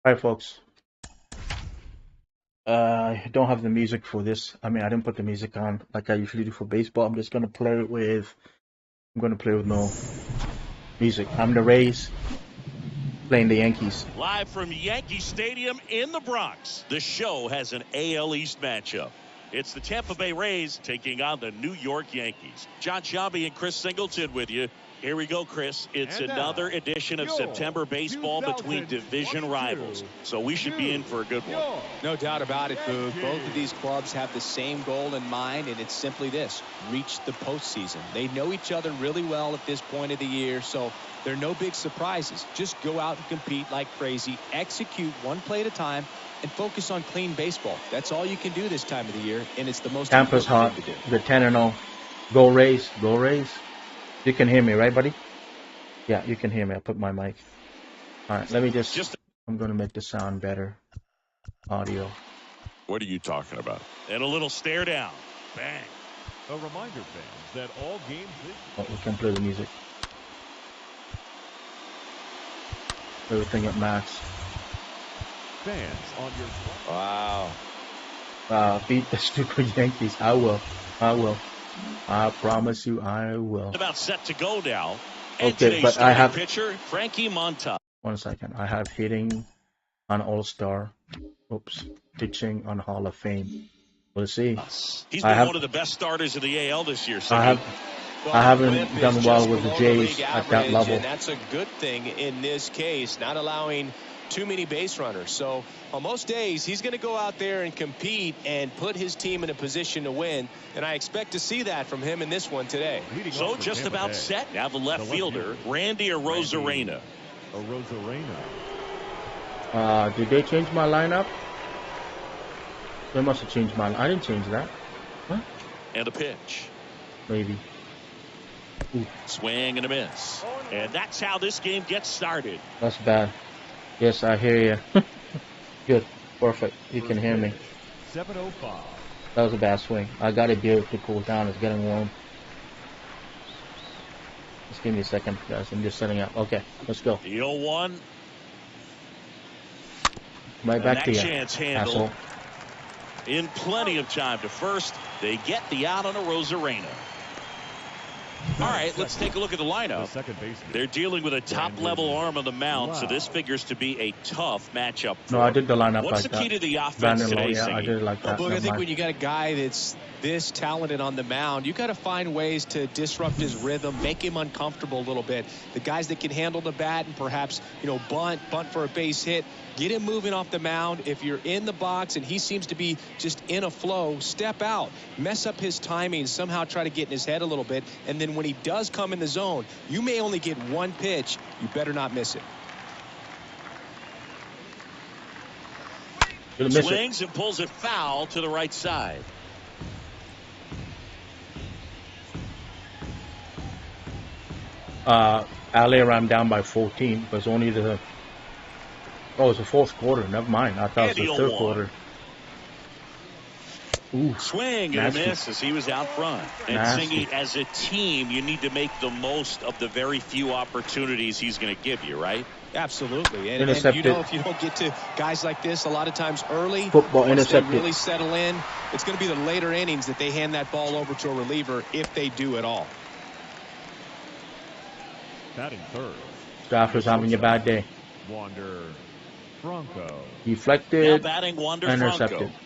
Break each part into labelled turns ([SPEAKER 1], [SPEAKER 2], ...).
[SPEAKER 1] Hi, folks. I don't have the music for this. I mean, I didn't put the music on like I usually do for baseball. I'm just gonna play with. I'm gonna play with no music. I'm the Rays playing the Yankees.
[SPEAKER 2] Live from Yankee Stadium in the Bronx, the show has an AL East matchup. It's the Tampa Bay Rays taking on the New York Yankees. John Shabby and Chris Singleton with you. Here we go, Chris. It's another edition of September baseball between division rivals. So we should be in for a good one.
[SPEAKER 3] No doubt about it, Boog. Both of these clubs have the same goal in mind, and it's simply this: reach the postseason. They know each other really well at this point of the year, so there are no big surprises. Just go out and compete like crazy, execute one play at a time, and focus on clean baseball. That's all you can do this time of the year, and it's the most
[SPEAKER 1] Tampa's hot.
[SPEAKER 3] important thing to do.
[SPEAKER 1] They're 10-0. Go Rays. Go Rays. You can hear me, right, buddy? Yeah, you can hear me. I put my mic. All right, let me just. I'm gonna make the sound better. Audio.
[SPEAKER 2] What are you talking about? And a little stare down. Bang.
[SPEAKER 4] A reminder, fans, that all games this
[SPEAKER 1] Oh, we can play the music. Everything at max.
[SPEAKER 4] fans on your
[SPEAKER 3] Wow.
[SPEAKER 1] Beat the stupid Yankees. I will. I promise you, I will.
[SPEAKER 2] About set to go now. And
[SPEAKER 1] Okay, but I have.
[SPEAKER 2] pitcher Frankie Montas.
[SPEAKER 1] 1 second. I have hitting on All-Star. Oops. Pitching on Hall of Fame. We'll see.
[SPEAKER 2] He's been one of the best starters of the AL this year. So
[SPEAKER 1] I haven't done well with the Jays at that level.
[SPEAKER 3] And that's a good thing in this case, not allowing too many base runners. So on most days, he's going to go out there and compete and put his team in a position to win. And I expect to see that from him in this one today.
[SPEAKER 2] So just about set. Now the left fielder, Randy Arozarena.
[SPEAKER 1] Did they change my lineup? They must have changed mine. I didn't change that. What?
[SPEAKER 2] And a pitch.
[SPEAKER 1] Maybe. Ooh.
[SPEAKER 2] Swing and a miss. And that's how this game gets started.
[SPEAKER 1] That's bad. Yes, I hear you. Good. Perfect. You can hear me.
[SPEAKER 4] 7:05.
[SPEAKER 1] That was a bad swing. I got a beer to cool down. It's getting warm. Just give me a second, guys. I'm just setting up. Okay, let's go.
[SPEAKER 2] The 0-1.
[SPEAKER 1] Right back to you,
[SPEAKER 2] Chance handled.
[SPEAKER 1] asshole.
[SPEAKER 2] In plenty of time to first. They get the out on a Arozarena. All right, let's take a look at the lineup. They're dealing with a top-level arm on the mound, so this figures to be a tough matchup.
[SPEAKER 1] No, I did the lineup
[SPEAKER 2] What's
[SPEAKER 1] like that.
[SPEAKER 2] the key to the offense today?
[SPEAKER 1] Yeah, I did it like that.
[SPEAKER 3] Well, I think when you got a guy that's this talented on the mound, you got to find ways to disrupt his rhythm, make him uncomfortable a little bit. The guys that can handle the bat and perhaps, bunt for a base hit, get him moving off the mound. If you're in the box and he seems to be just in a flow, step out, mess up his timing, somehow try to get in his head a little bit. And then when he does come in the zone, you may only get one pitch. You better not miss it.
[SPEAKER 2] Swings and pulls it foul to the right side.
[SPEAKER 1] Earlier I'm down by 14, but it's only the. Oh, it's the fourth quarter. Never mind. I thought it was the third quarter. Ooh,
[SPEAKER 2] swing and a miss as he was out front. And Singy, as a team, you need to make the most of the very few opportunities he's going to give you, right?
[SPEAKER 3] Absolutely. And if you don't get to guys like this a lot of times early,
[SPEAKER 1] football intercepted.
[SPEAKER 3] They really settle in, it's going to be the later innings that they hand that ball over to a reliever if they do at all.
[SPEAKER 4] Batting third.
[SPEAKER 1] Stafford's having a bad day.
[SPEAKER 4] Wander Franco.
[SPEAKER 1] Deflected.
[SPEAKER 2] Now batting Wander
[SPEAKER 1] intercepted.
[SPEAKER 2] Franco.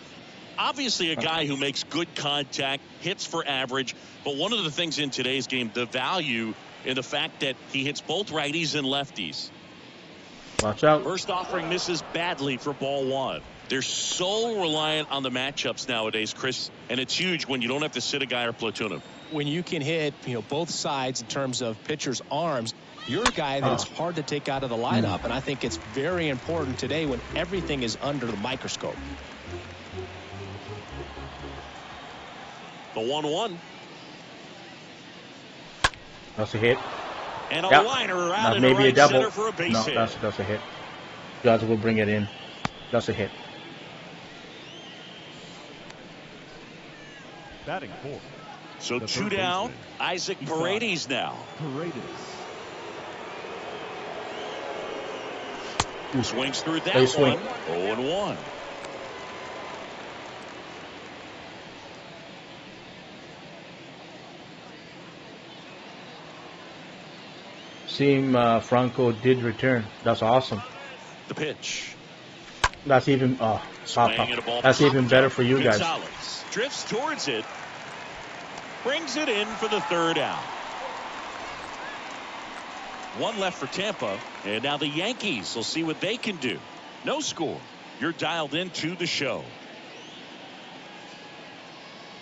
[SPEAKER 2] Obviously a guy who makes good contact, hits for average, but one of the things in today's game, the value in the fact that he hits both righties and lefties.
[SPEAKER 1] Watch out.
[SPEAKER 2] First offering misses badly for ball one. They're so reliant on the matchups nowadays, Chris, and it's huge when you don't have to sit a guy or platoon him.
[SPEAKER 3] When you can hit, both sides in terms of pitchers' arms, you're a guy that it's hard to take out of the lineup, and I think it's very important today when everything is under the microscope.
[SPEAKER 2] The 1-1.
[SPEAKER 1] That's a hit.
[SPEAKER 2] And a liner out in
[SPEAKER 1] maybe
[SPEAKER 2] right
[SPEAKER 1] a double.
[SPEAKER 2] Center for a base
[SPEAKER 1] No,
[SPEAKER 2] hit.
[SPEAKER 1] that's a hit. Guys will bring it in. That's a hit.
[SPEAKER 4] Batting fourth.
[SPEAKER 2] So two down. Isaac Paredes now. Swings through that
[SPEAKER 1] They swing.
[SPEAKER 2] one. 0-1.
[SPEAKER 1] Seeing Franco did return. That's awesome.
[SPEAKER 2] The pitch.
[SPEAKER 1] That's even
[SPEAKER 2] Swinging a ball
[SPEAKER 1] that's even
[SPEAKER 2] popped
[SPEAKER 1] better
[SPEAKER 2] up.
[SPEAKER 1] for you guys.
[SPEAKER 2] Gonzalez drifts towards it. Brings it in for the third out. One left for Tampa, and now the Yankees will see what they can do. No score. You're dialed into the show.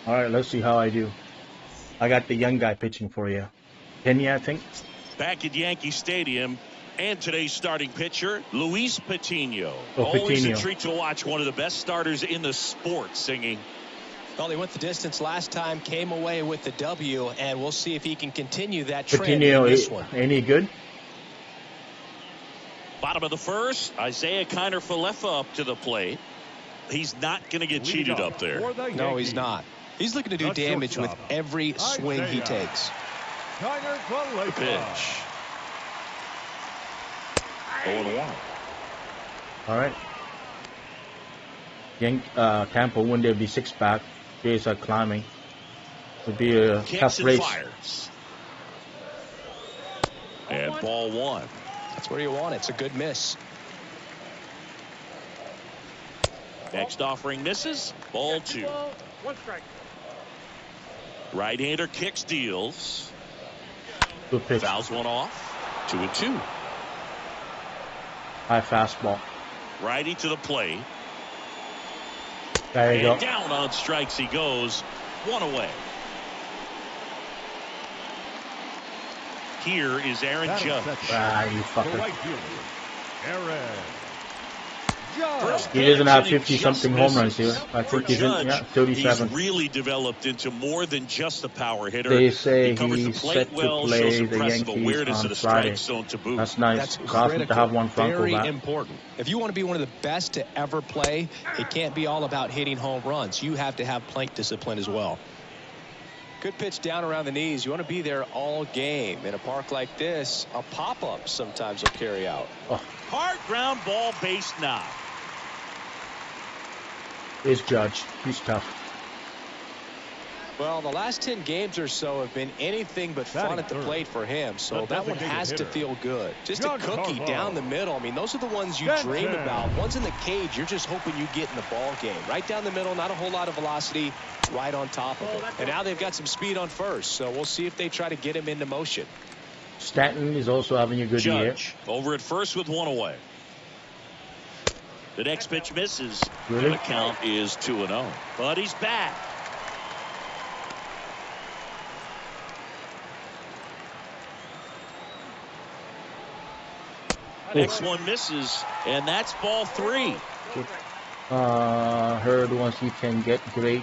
[SPEAKER 1] All right, let's see how I do. I got the young guy pitching for you. Kenya, I think.
[SPEAKER 2] Back at Yankee Stadium, and today's starting pitcher, Luis Patino.
[SPEAKER 1] Oh,
[SPEAKER 2] Always a
[SPEAKER 1] Patino.
[SPEAKER 2] treat to watch one of the best starters in the sport singing.
[SPEAKER 3] Well, he went the distance last time, came away with the W, and we'll see if he can continue that trend
[SPEAKER 1] Patino,
[SPEAKER 3] in this one.
[SPEAKER 1] any good?
[SPEAKER 2] Bottom of the first, Isaiah Kiner-Falefa up to the plate. He's not going to get cheated up there.
[SPEAKER 3] No, he's not. He's looking to do damage with every swing he takes.
[SPEAKER 2] The pitch. 0-1.
[SPEAKER 1] All right. Tampa win, there'll be 6 back. Jays are climbing. It'll be a
[SPEAKER 2] Kicks
[SPEAKER 1] tough
[SPEAKER 2] and
[SPEAKER 1] race.
[SPEAKER 2] fires. And ball 1.
[SPEAKER 3] That's where you want it. It's a good miss.
[SPEAKER 2] Next offering misses. Ball 2.
[SPEAKER 5] 1 strike.
[SPEAKER 2] Right-hander kicks, deals.
[SPEAKER 1] Good pitch.
[SPEAKER 2] Fouls one off. 2-2.
[SPEAKER 1] High fastball.
[SPEAKER 2] Righty to the plate.
[SPEAKER 1] There you go.
[SPEAKER 2] And down on strikes he goes. 1 away. Here is Aaron Judge.
[SPEAKER 1] You fucker.
[SPEAKER 4] Aaron
[SPEAKER 2] First
[SPEAKER 1] He doesn't
[SPEAKER 2] pitch,
[SPEAKER 1] have
[SPEAKER 2] and he
[SPEAKER 1] 50-something
[SPEAKER 2] just
[SPEAKER 1] home runs
[SPEAKER 2] misses.
[SPEAKER 1] here. I
[SPEAKER 2] For
[SPEAKER 1] think he's in,
[SPEAKER 2] Judge,
[SPEAKER 1] 37.
[SPEAKER 2] He's really developed into more than just a power hitter.
[SPEAKER 1] They say
[SPEAKER 2] he covers the
[SPEAKER 1] he's
[SPEAKER 2] plate
[SPEAKER 1] set to
[SPEAKER 2] well,
[SPEAKER 1] play
[SPEAKER 2] shows
[SPEAKER 1] the
[SPEAKER 2] impressive
[SPEAKER 1] Yankees
[SPEAKER 2] awareness
[SPEAKER 1] on
[SPEAKER 2] of the
[SPEAKER 1] Friday.
[SPEAKER 2] strike zone to boot.
[SPEAKER 1] That's nice.
[SPEAKER 3] That's
[SPEAKER 1] It's awesome to
[SPEAKER 3] critical.
[SPEAKER 1] have one Franco
[SPEAKER 3] Very
[SPEAKER 1] back.
[SPEAKER 3] important. If you want to be one of the best to ever play, it can't be all about hitting home runs. You have to have plate discipline as well. Good pitch down around the knees. You want to be there all game. In a park like this, a pop-up sometimes will carry out.
[SPEAKER 2] Hard ground ball, base knock.
[SPEAKER 1] Is Judge. He's tough.
[SPEAKER 3] Well, the last 10 games or so have been anything but fun at the plate for him, so that one has to feel good. Just a cookie down the middle. I mean, those are the ones you dream about. Ones in the cage, you're just hoping you get in the ball game. Right down the middle, not a whole lot of velocity, right on top of it. And now they've got some speed on first, so we'll see if they try to get him into motion.
[SPEAKER 1] Stanton is also having a good year.
[SPEAKER 2] Judge over at first with 1 away. The next pitch misses.
[SPEAKER 1] Really?
[SPEAKER 2] The count is 2-0. But he's back. Next one misses, and that's ball 3.
[SPEAKER 1] Heard once he can get great,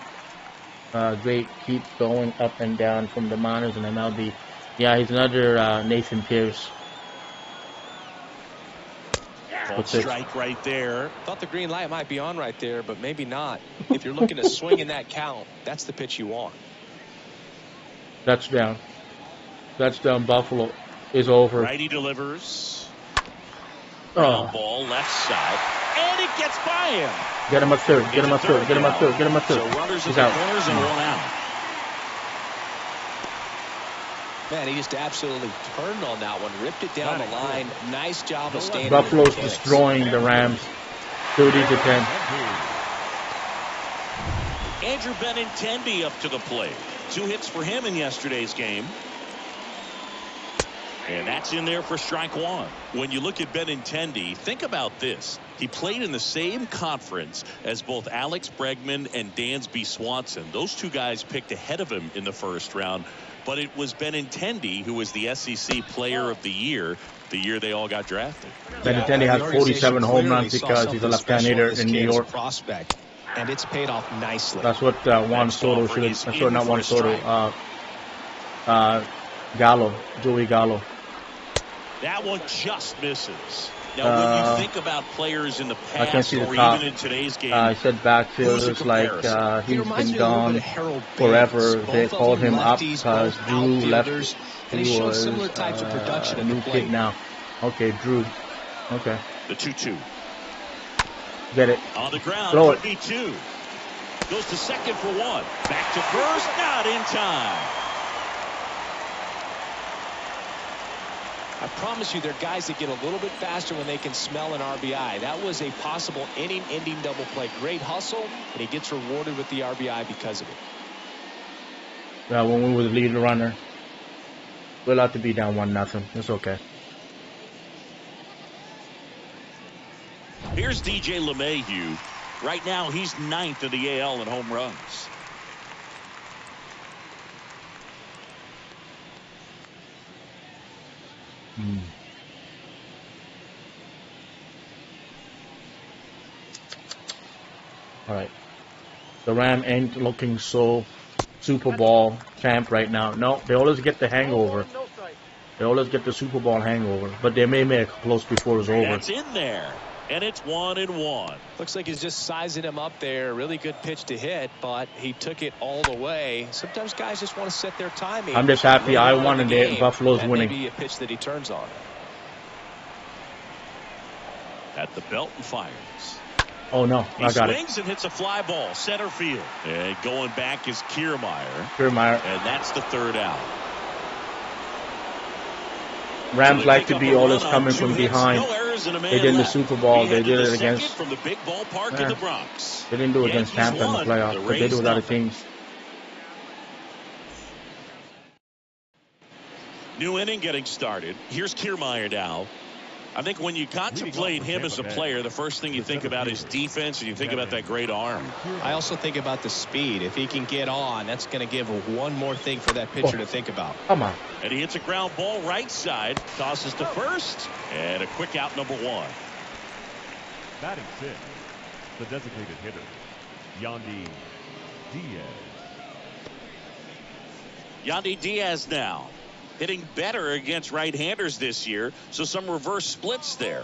[SPEAKER 1] keep going up and down from the minors and MLB. Yeah, he's another Nathan Pierce. What's it?
[SPEAKER 2] Strike right there.
[SPEAKER 3] Thought the green light might be on right there, but maybe not. If you're looking to swing in that count, that's the pitch you want.
[SPEAKER 1] That's down. That's down. Buffalo is over.
[SPEAKER 2] Righty delivers.
[SPEAKER 1] Oh,
[SPEAKER 2] Ball left side, and it gets by him.
[SPEAKER 1] get him a third. Get him a third. Get him a third. Get him a third.
[SPEAKER 2] So runners
[SPEAKER 1] He's
[SPEAKER 2] in the
[SPEAKER 1] out.
[SPEAKER 2] corners and 1 out.
[SPEAKER 3] Man, he just absolutely turned on that one, ripped it down the line. Nice job of staying.
[SPEAKER 1] Buffalo's destroying the Rams, 30-10.
[SPEAKER 2] Andrew Benintendi up to the plate. 2 hits for him in yesterday's game. And that's in there for strike 1. When you look at Benintendi, think about this. He played in the same conference as both Alex Bregman and Dansby Swanson. Those 2 guys picked ahead of him in the first round. But it was Benintendi who was the SEC Player of the Year they all got drafted.
[SPEAKER 1] Benintendi has 47 home runs because he's a left-hand hitter in New York.
[SPEAKER 3] Prospect, and it's paid off nicely.
[SPEAKER 1] That's what Juan Soto should have. That's what not Juan Soto. Joey Gallo.
[SPEAKER 2] That one just misses. Now, when you think about players in the
[SPEAKER 1] I can't
[SPEAKER 2] past
[SPEAKER 1] see the
[SPEAKER 2] or
[SPEAKER 1] top.
[SPEAKER 2] even in today's game,
[SPEAKER 1] I said backfielders like he's been gone forever. They called him up because Drew left.
[SPEAKER 3] And he's shown
[SPEAKER 1] was
[SPEAKER 3] similar types of production
[SPEAKER 1] a
[SPEAKER 3] in the
[SPEAKER 1] new
[SPEAKER 3] plate.
[SPEAKER 1] kid now. Okay, Drew. Okay.
[SPEAKER 2] The 2-2.
[SPEAKER 1] Get it.
[SPEAKER 2] On the ground,
[SPEAKER 1] Throw
[SPEAKER 2] could be 2. Goes to second for 1. Back to first, not in time.
[SPEAKER 3] I promise you, there are guys that get a little bit faster when they can smell an RBI. That was a possible inning-ending double play. Great hustle, and he gets rewarded with the RBI because of it.
[SPEAKER 1] Yeah, when we were the lead runner, we're allowed to be down 1-0. It's okay.
[SPEAKER 2] Here's DJ LeMahieu. Right now, he's 9th in the AL in home runs.
[SPEAKER 1] All right. The Ram ain't looking so Super Bowl champ right now. No, they always get the hangover. They always get the Super Bowl hangover. But they may make it close before it's over.
[SPEAKER 2] That's in there. And it's 1-1.
[SPEAKER 3] Looks like he's just sizing him up there. Really good pitch to hit, but he took it all the way. Sometimes guys just want to set their timing.
[SPEAKER 1] I'm just happy I won and Buffalo's winning.
[SPEAKER 3] Maybe a pitch that he turns on.
[SPEAKER 2] At the belt and fires.
[SPEAKER 1] Oh no, I got it.
[SPEAKER 2] He swings and hits a fly ball, center field. And going back is Kiermaier. And that's the 3rd out.
[SPEAKER 1] Rams like to be always coming from behind. They did in the Super Bowl. They did it against.
[SPEAKER 2] From the big ballpark in the Bronx.
[SPEAKER 1] They didn't do it against Tampa in the playoffs, but they do a lot of teams.
[SPEAKER 2] New inning getting started. Here's Kiermaier now. I think when you contemplate him as a player, the first thing you think about is defense, and you think about that great arm.
[SPEAKER 3] I also think about the speed. If he can get on, that's going to give one more thing for that pitcher to think about.
[SPEAKER 1] Come on.
[SPEAKER 2] And he hits a ground ball right side, tosses to first, and a quick out, number 1.
[SPEAKER 4] Batting 6, the designated hitter, Yandy Diaz.
[SPEAKER 2] Yandy Diaz now. Hitting better against right-handers this year, so some reverse splits there.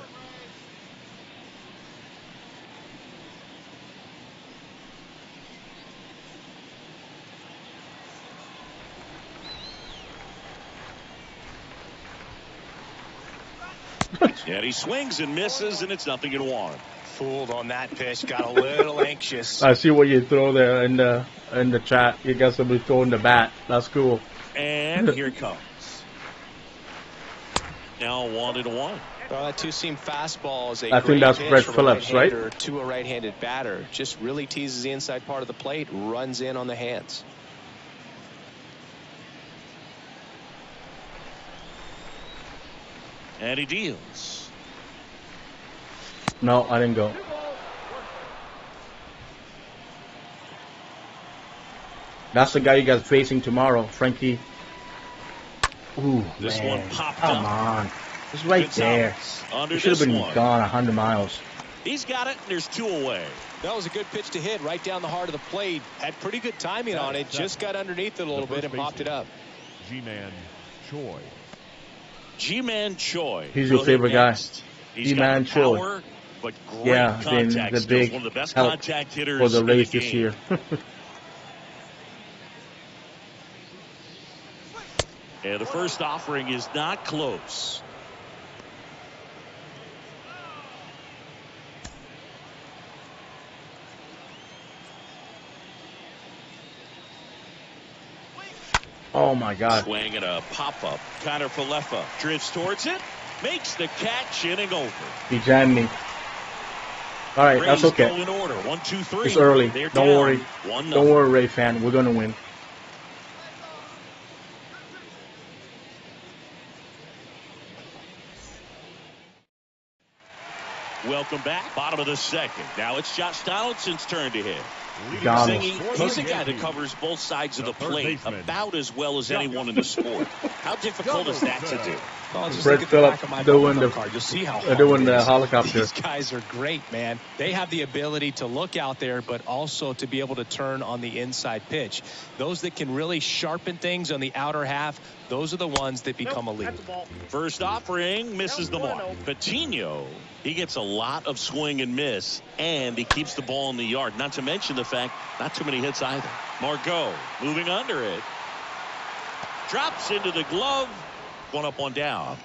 [SPEAKER 2] And he swings and misses, and it's 0-1.
[SPEAKER 3] Fooled on that pitch, got a little anxious.
[SPEAKER 1] I see what you throw there in the chat. You got somebody throwing the bat. That's cool.
[SPEAKER 2] And here it comes. Now 1-1.
[SPEAKER 3] Well, that two-seam fastball is a
[SPEAKER 1] I think that's Brett Phillips, right?
[SPEAKER 3] To a right-handed batter. Just really teases the inside part of the plate, runs in on the hands.
[SPEAKER 2] And he deals.
[SPEAKER 1] No, I didn't go. That's the guy you guys facing tomorrow, Frankie. Ooh,
[SPEAKER 2] this
[SPEAKER 1] man.
[SPEAKER 2] one popped
[SPEAKER 1] Come
[SPEAKER 2] up.
[SPEAKER 1] on. It's right there. It should have been gone 100 miles.
[SPEAKER 2] He's got it, and there's 2 away.
[SPEAKER 3] That was a good pitch to hit right down the heart of the plate. Had pretty good timing on it. Just got underneath it a little bit and popped it up.
[SPEAKER 4] G-Man Choi.
[SPEAKER 2] G-Man Choi.
[SPEAKER 1] He's your favorite guy.
[SPEAKER 2] G-Man Choi. But great contact
[SPEAKER 1] the big
[SPEAKER 2] one of the best
[SPEAKER 1] help
[SPEAKER 2] contact hitters
[SPEAKER 1] for the race
[SPEAKER 2] in the
[SPEAKER 1] this
[SPEAKER 2] game.
[SPEAKER 1] year.
[SPEAKER 2] And the first offering is not close.
[SPEAKER 1] Oh my God.
[SPEAKER 2] Swing and a pop-up. Connor Falefa drifts towards it. Makes the catch, inning over.
[SPEAKER 1] He jammed me. All right, that's okay.
[SPEAKER 2] In order. 1, 2, 3.
[SPEAKER 1] It's early.
[SPEAKER 2] They're
[SPEAKER 1] Don't
[SPEAKER 2] down.
[SPEAKER 1] worry.
[SPEAKER 2] 1-0.
[SPEAKER 1] Don't worry, Ray fan. We're going to win.
[SPEAKER 2] Welcome back. Bottom of the second. Now it's Josh Donaldson's turn to hit. He's a guy that covers both sides of the plate about as well as anyone in the sport. How difficult is that to do?
[SPEAKER 1] Brett Phillips doing the helicopter.
[SPEAKER 3] These guys are great, man. They have the ability to look out there, but also to be able to turn on the inside pitch. Those that can really sharpen things on the outer half, those are the ones that become elite.
[SPEAKER 2] First offering misses the mark. Patino, he gets a lot of swing and miss, and he keeps the ball in the yard. Not to mention the fact, not too many hits either. Margot moving under it. Drops into the glove. 1 up, 1 down.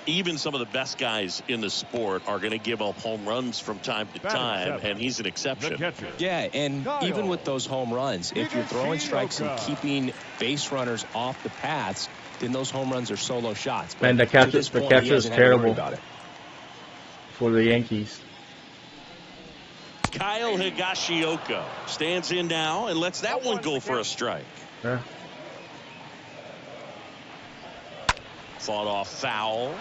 [SPEAKER 2] even some of the best guys in the sport are going to give up home runs from time to time, and he's an exception.
[SPEAKER 3] Yeah, and even with those home runs, if you're throwing strikes and keeping base runners off the paths, then those home runs are solo shots.
[SPEAKER 1] And the catcher is terrible for the Yankees.
[SPEAKER 2] Kyle Higashioka stands in now and lets that one go for a strike.
[SPEAKER 1] Yeah.
[SPEAKER 2] Fought off foul.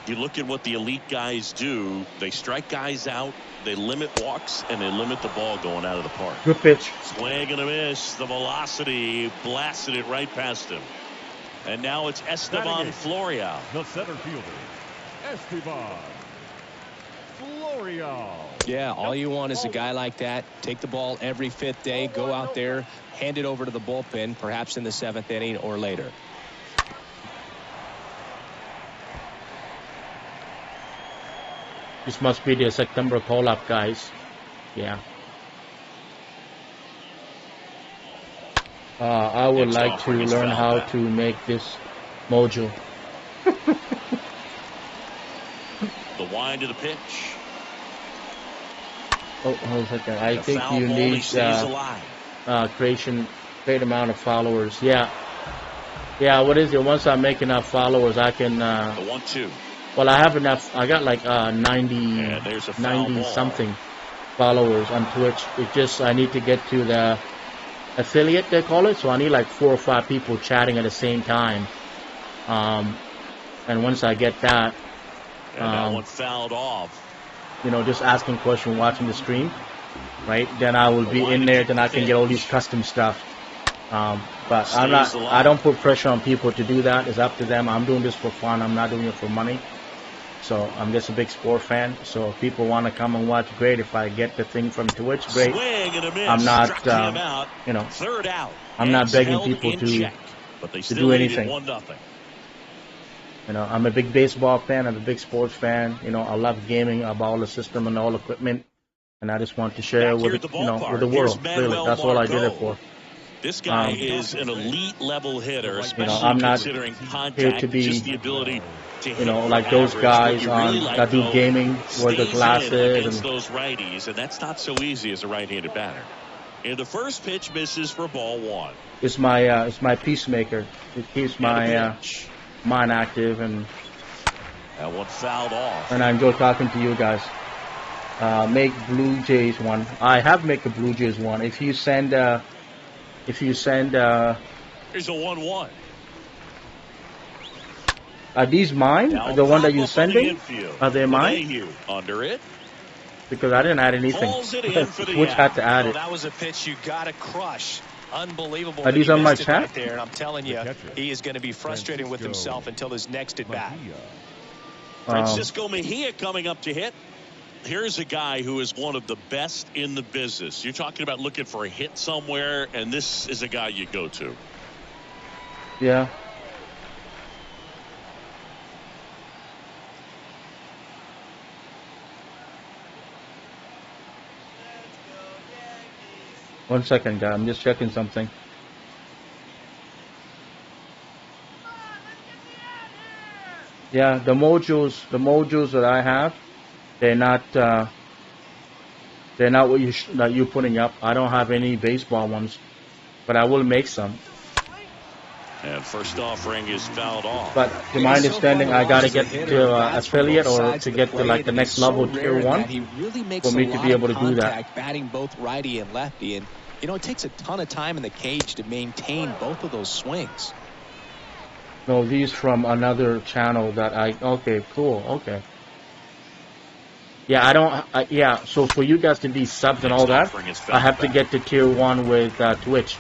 [SPEAKER 2] You look at what the elite guys do. They strike guys out, they limit walks, and they limit the ball going out of the park.
[SPEAKER 1] Good pitch.
[SPEAKER 2] Swing and a miss. The velocity blasted it right past him. And now it's Esteban Florial.
[SPEAKER 4] The center fielder, Esteban Florial.
[SPEAKER 3] Yeah, all you want is a guy like that. Take the ball every fifth day, go out there, hand it over to the bullpen, perhaps in the 7th inning or later.
[SPEAKER 1] This must be the September call-up, guys. Yeah. I would like to learn how to make this mojo.
[SPEAKER 2] The wind of the pitch.
[SPEAKER 1] Oh, hold a second. I think you need great amount of followers. Yeah. Yeah, what is it? Once I make enough followers, I can...
[SPEAKER 2] the 1-2.
[SPEAKER 1] Well, I have enough. I got like 90 something followers on Twitch. It just, I need to get to the affiliate, they call it. So I need like 4 or 5 people chatting at the same time. And once I get that,
[SPEAKER 2] that one fouled off.
[SPEAKER 1] You know, just asking questions, watching the stream, right? Then I will be in there. Then I can get all these custom stuff. But I don't put pressure on people to do that. It's up to them. I'm doing this for fun. I'm not doing it for money. So I'm just a big sport fan. So if people want to come and watch, great. If I get the thing from Twitch, great. I'm not, you know, I'm not begging people to do anything. You know, I'm a big baseball fan. I'm a big sports fan. You know, I love gaming. I bought all the system and all the equipment, and I just want to share with with the world. Really, that's all I did it for.
[SPEAKER 2] This guy is an elite level hitter, especially
[SPEAKER 1] I'm not
[SPEAKER 2] considering contact,
[SPEAKER 1] here to be,
[SPEAKER 2] just the ability to
[SPEAKER 1] like those guys that do gaming, wear the glasses
[SPEAKER 2] and those righties, and that's not so easy as a right-handed batter. And the first pitch misses for ball 1.
[SPEAKER 1] It's my peacemaker. It keeps my mind active, and
[SPEAKER 2] that one fouled off.
[SPEAKER 1] And I enjoy talking to you guys. Make Blue Jays one. I have make a Blue Jays one. If you send here's a
[SPEAKER 2] 1-1.
[SPEAKER 1] Are these mine? The one that you're sending? Are they mine?
[SPEAKER 2] Under it.
[SPEAKER 1] Because I didn't add anything. Which had to add it.
[SPEAKER 3] That was a pitch you gotta crush. Unbelievable.
[SPEAKER 1] Are these on my chat?
[SPEAKER 3] Right there, and I'm telling you, he is going to be frustrated with himself until his next at bat.
[SPEAKER 2] Francisco Mejia coming up to hit. Here's a guy who is one of the best in the business. You're talking about looking for a hit somewhere, and this is a guy you go to.
[SPEAKER 1] Yeah. One second, guy. I'm just checking something. Yeah, the mojos that I have, they're not what you're putting up. I don't have any baseball ones, but I will make some.
[SPEAKER 2] And first offering is fouled off.
[SPEAKER 1] But to my understanding, I got to get to affiliate or to get to like the next level, tier 1, for me to be able to do that.
[SPEAKER 3] Batting both righty and lefty, and you know it takes a ton of time in the cage to maintain both of those swings.
[SPEAKER 1] No, these from another channel that okay, cool, okay. Yeah, I don't, yeah, so for you guys to be subs and all that, I have to get to tier 1 with Twitch.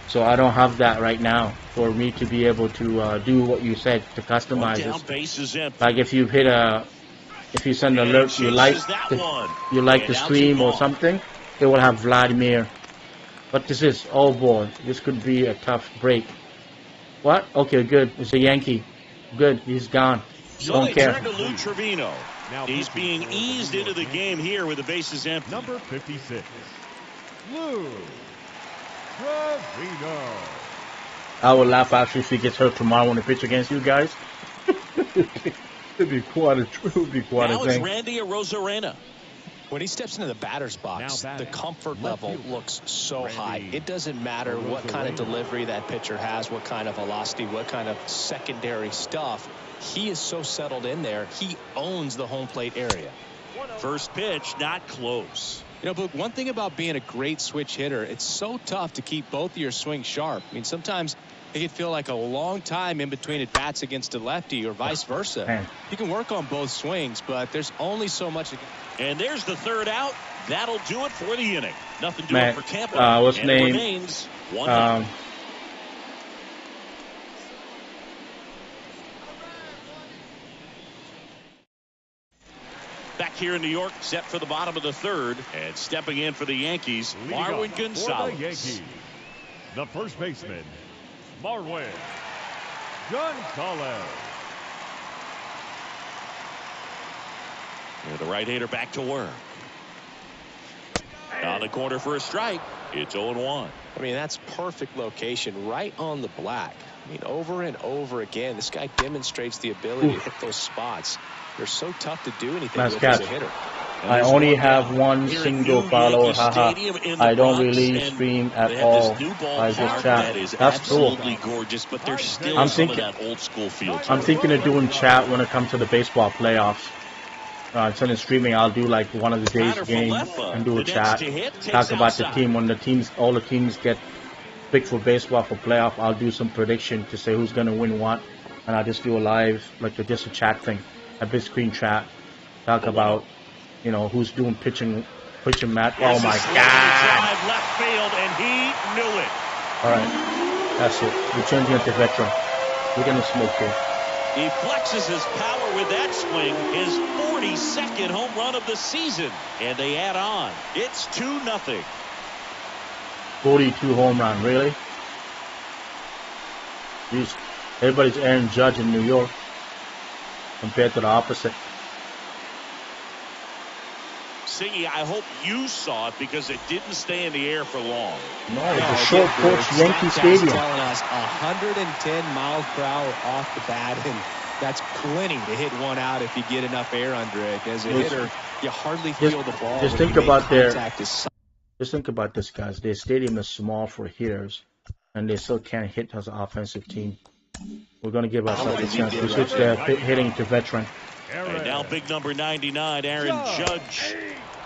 [SPEAKER 1] So I don't have that right now for me to be able to do what you said, to customize it. Like if you hit if you send an alert, you like the stream or something, it will have Vladimir. But this is, oh boy, this could be a tough break. What? Okay, good. It's a Yankee. Good. He's gone. Don't care.
[SPEAKER 2] Turn to Lou Trevino. He's being eased into the game here with the bases empty.
[SPEAKER 4] Number 56, Lou Trevino.
[SPEAKER 1] I would laugh actually if he gets hurt tomorrow when they pitch against you guys. It'd be quite a
[SPEAKER 2] Now it's
[SPEAKER 1] thing.
[SPEAKER 2] Randy Arozarena.
[SPEAKER 3] When he steps into the batter's box, the comfort level looks so high. It doesn't matter what kind of delivery that pitcher has, what kind of velocity, what kind of secondary stuff. He is so settled in there. He owns the home plate area.
[SPEAKER 2] First pitch, not close.
[SPEAKER 3] You know, but one thing about being a great switch hitter, it's so tough to keep both of your swings sharp. I mean, sometimes it can feel like a long time in between at bats against a lefty or vice versa.
[SPEAKER 1] Man.
[SPEAKER 3] You can work on both swings, but there's only so much.
[SPEAKER 2] And there's the third out. That'll do it for the inning. Nothing doing for Tampa.
[SPEAKER 1] What's
[SPEAKER 2] and
[SPEAKER 1] name?
[SPEAKER 2] It remains 1-0. Back here in New York, set for the bottom of the third, and stepping in for the Yankees, Marwin Gonzalez.
[SPEAKER 4] For the Yankees, the first baseman, Marwin Gonzalez.
[SPEAKER 2] And the right-hander back to work. On the corner for a strike. It's 0-1.
[SPEAKER 3] I mean, that's perfect location, right on the black. I mean, over and over again, this guy demonstrates the ability to hit those spots. They're so tough to do anything with as a hitter.
[SPEAKER 1] I only have one single follower. Haha. I don't really stream at all. I just chat. That's cool.
[SPEAKER 2] Absolutely gorgeous, but there's still some of that old school feel.
[SPEAKER 1] I'm thinking of doing chat when it comes to the baseball playoffs. Instead of streaming, I'll do like one of the days game and do a chat. Talk about the team. When all the teams get picked for baseball for playoff, I'll do some prediction to say who's going to win what. And I'll just do a live, like just a chat thing, a big screen chat. Talk about, you know, who's doing pitching Matt. Oh my God.
[SPEAKER 2] Left field, and he knew it.
[SPEAKER 1] All right. That's it. We're changing it to veteran. We're going to smoke here.
[SPEAKER 2] He flexes his power with that swing, his 42nd home run of the season, and they add on. It's 2-0.
[SPEAKER 1] 42 home run, really? Jeez. Everybody's Aaron Judge in New York compared to the opposite.
[SPEAKER 2] Singy, I hope you saw it because it didn't stay in the air for long.
[SPEAKER 1] No, it's a short porch Yankee Stadium.
[SPEAKER 3] Telling us 110 miles per hour off the bat, and that's plenty to hit one out if you get enough air under it. As a hitter, you hardly feel the ball.
[SPEAKER 1] Just think about this, guys. Their stadium is small for hitters, and they still can't hit as an offensive team. We're going to give ourselves a chance. We switch their hitting to veteran.
[SPEAKER 2] And now big number 99, Aaron Judge.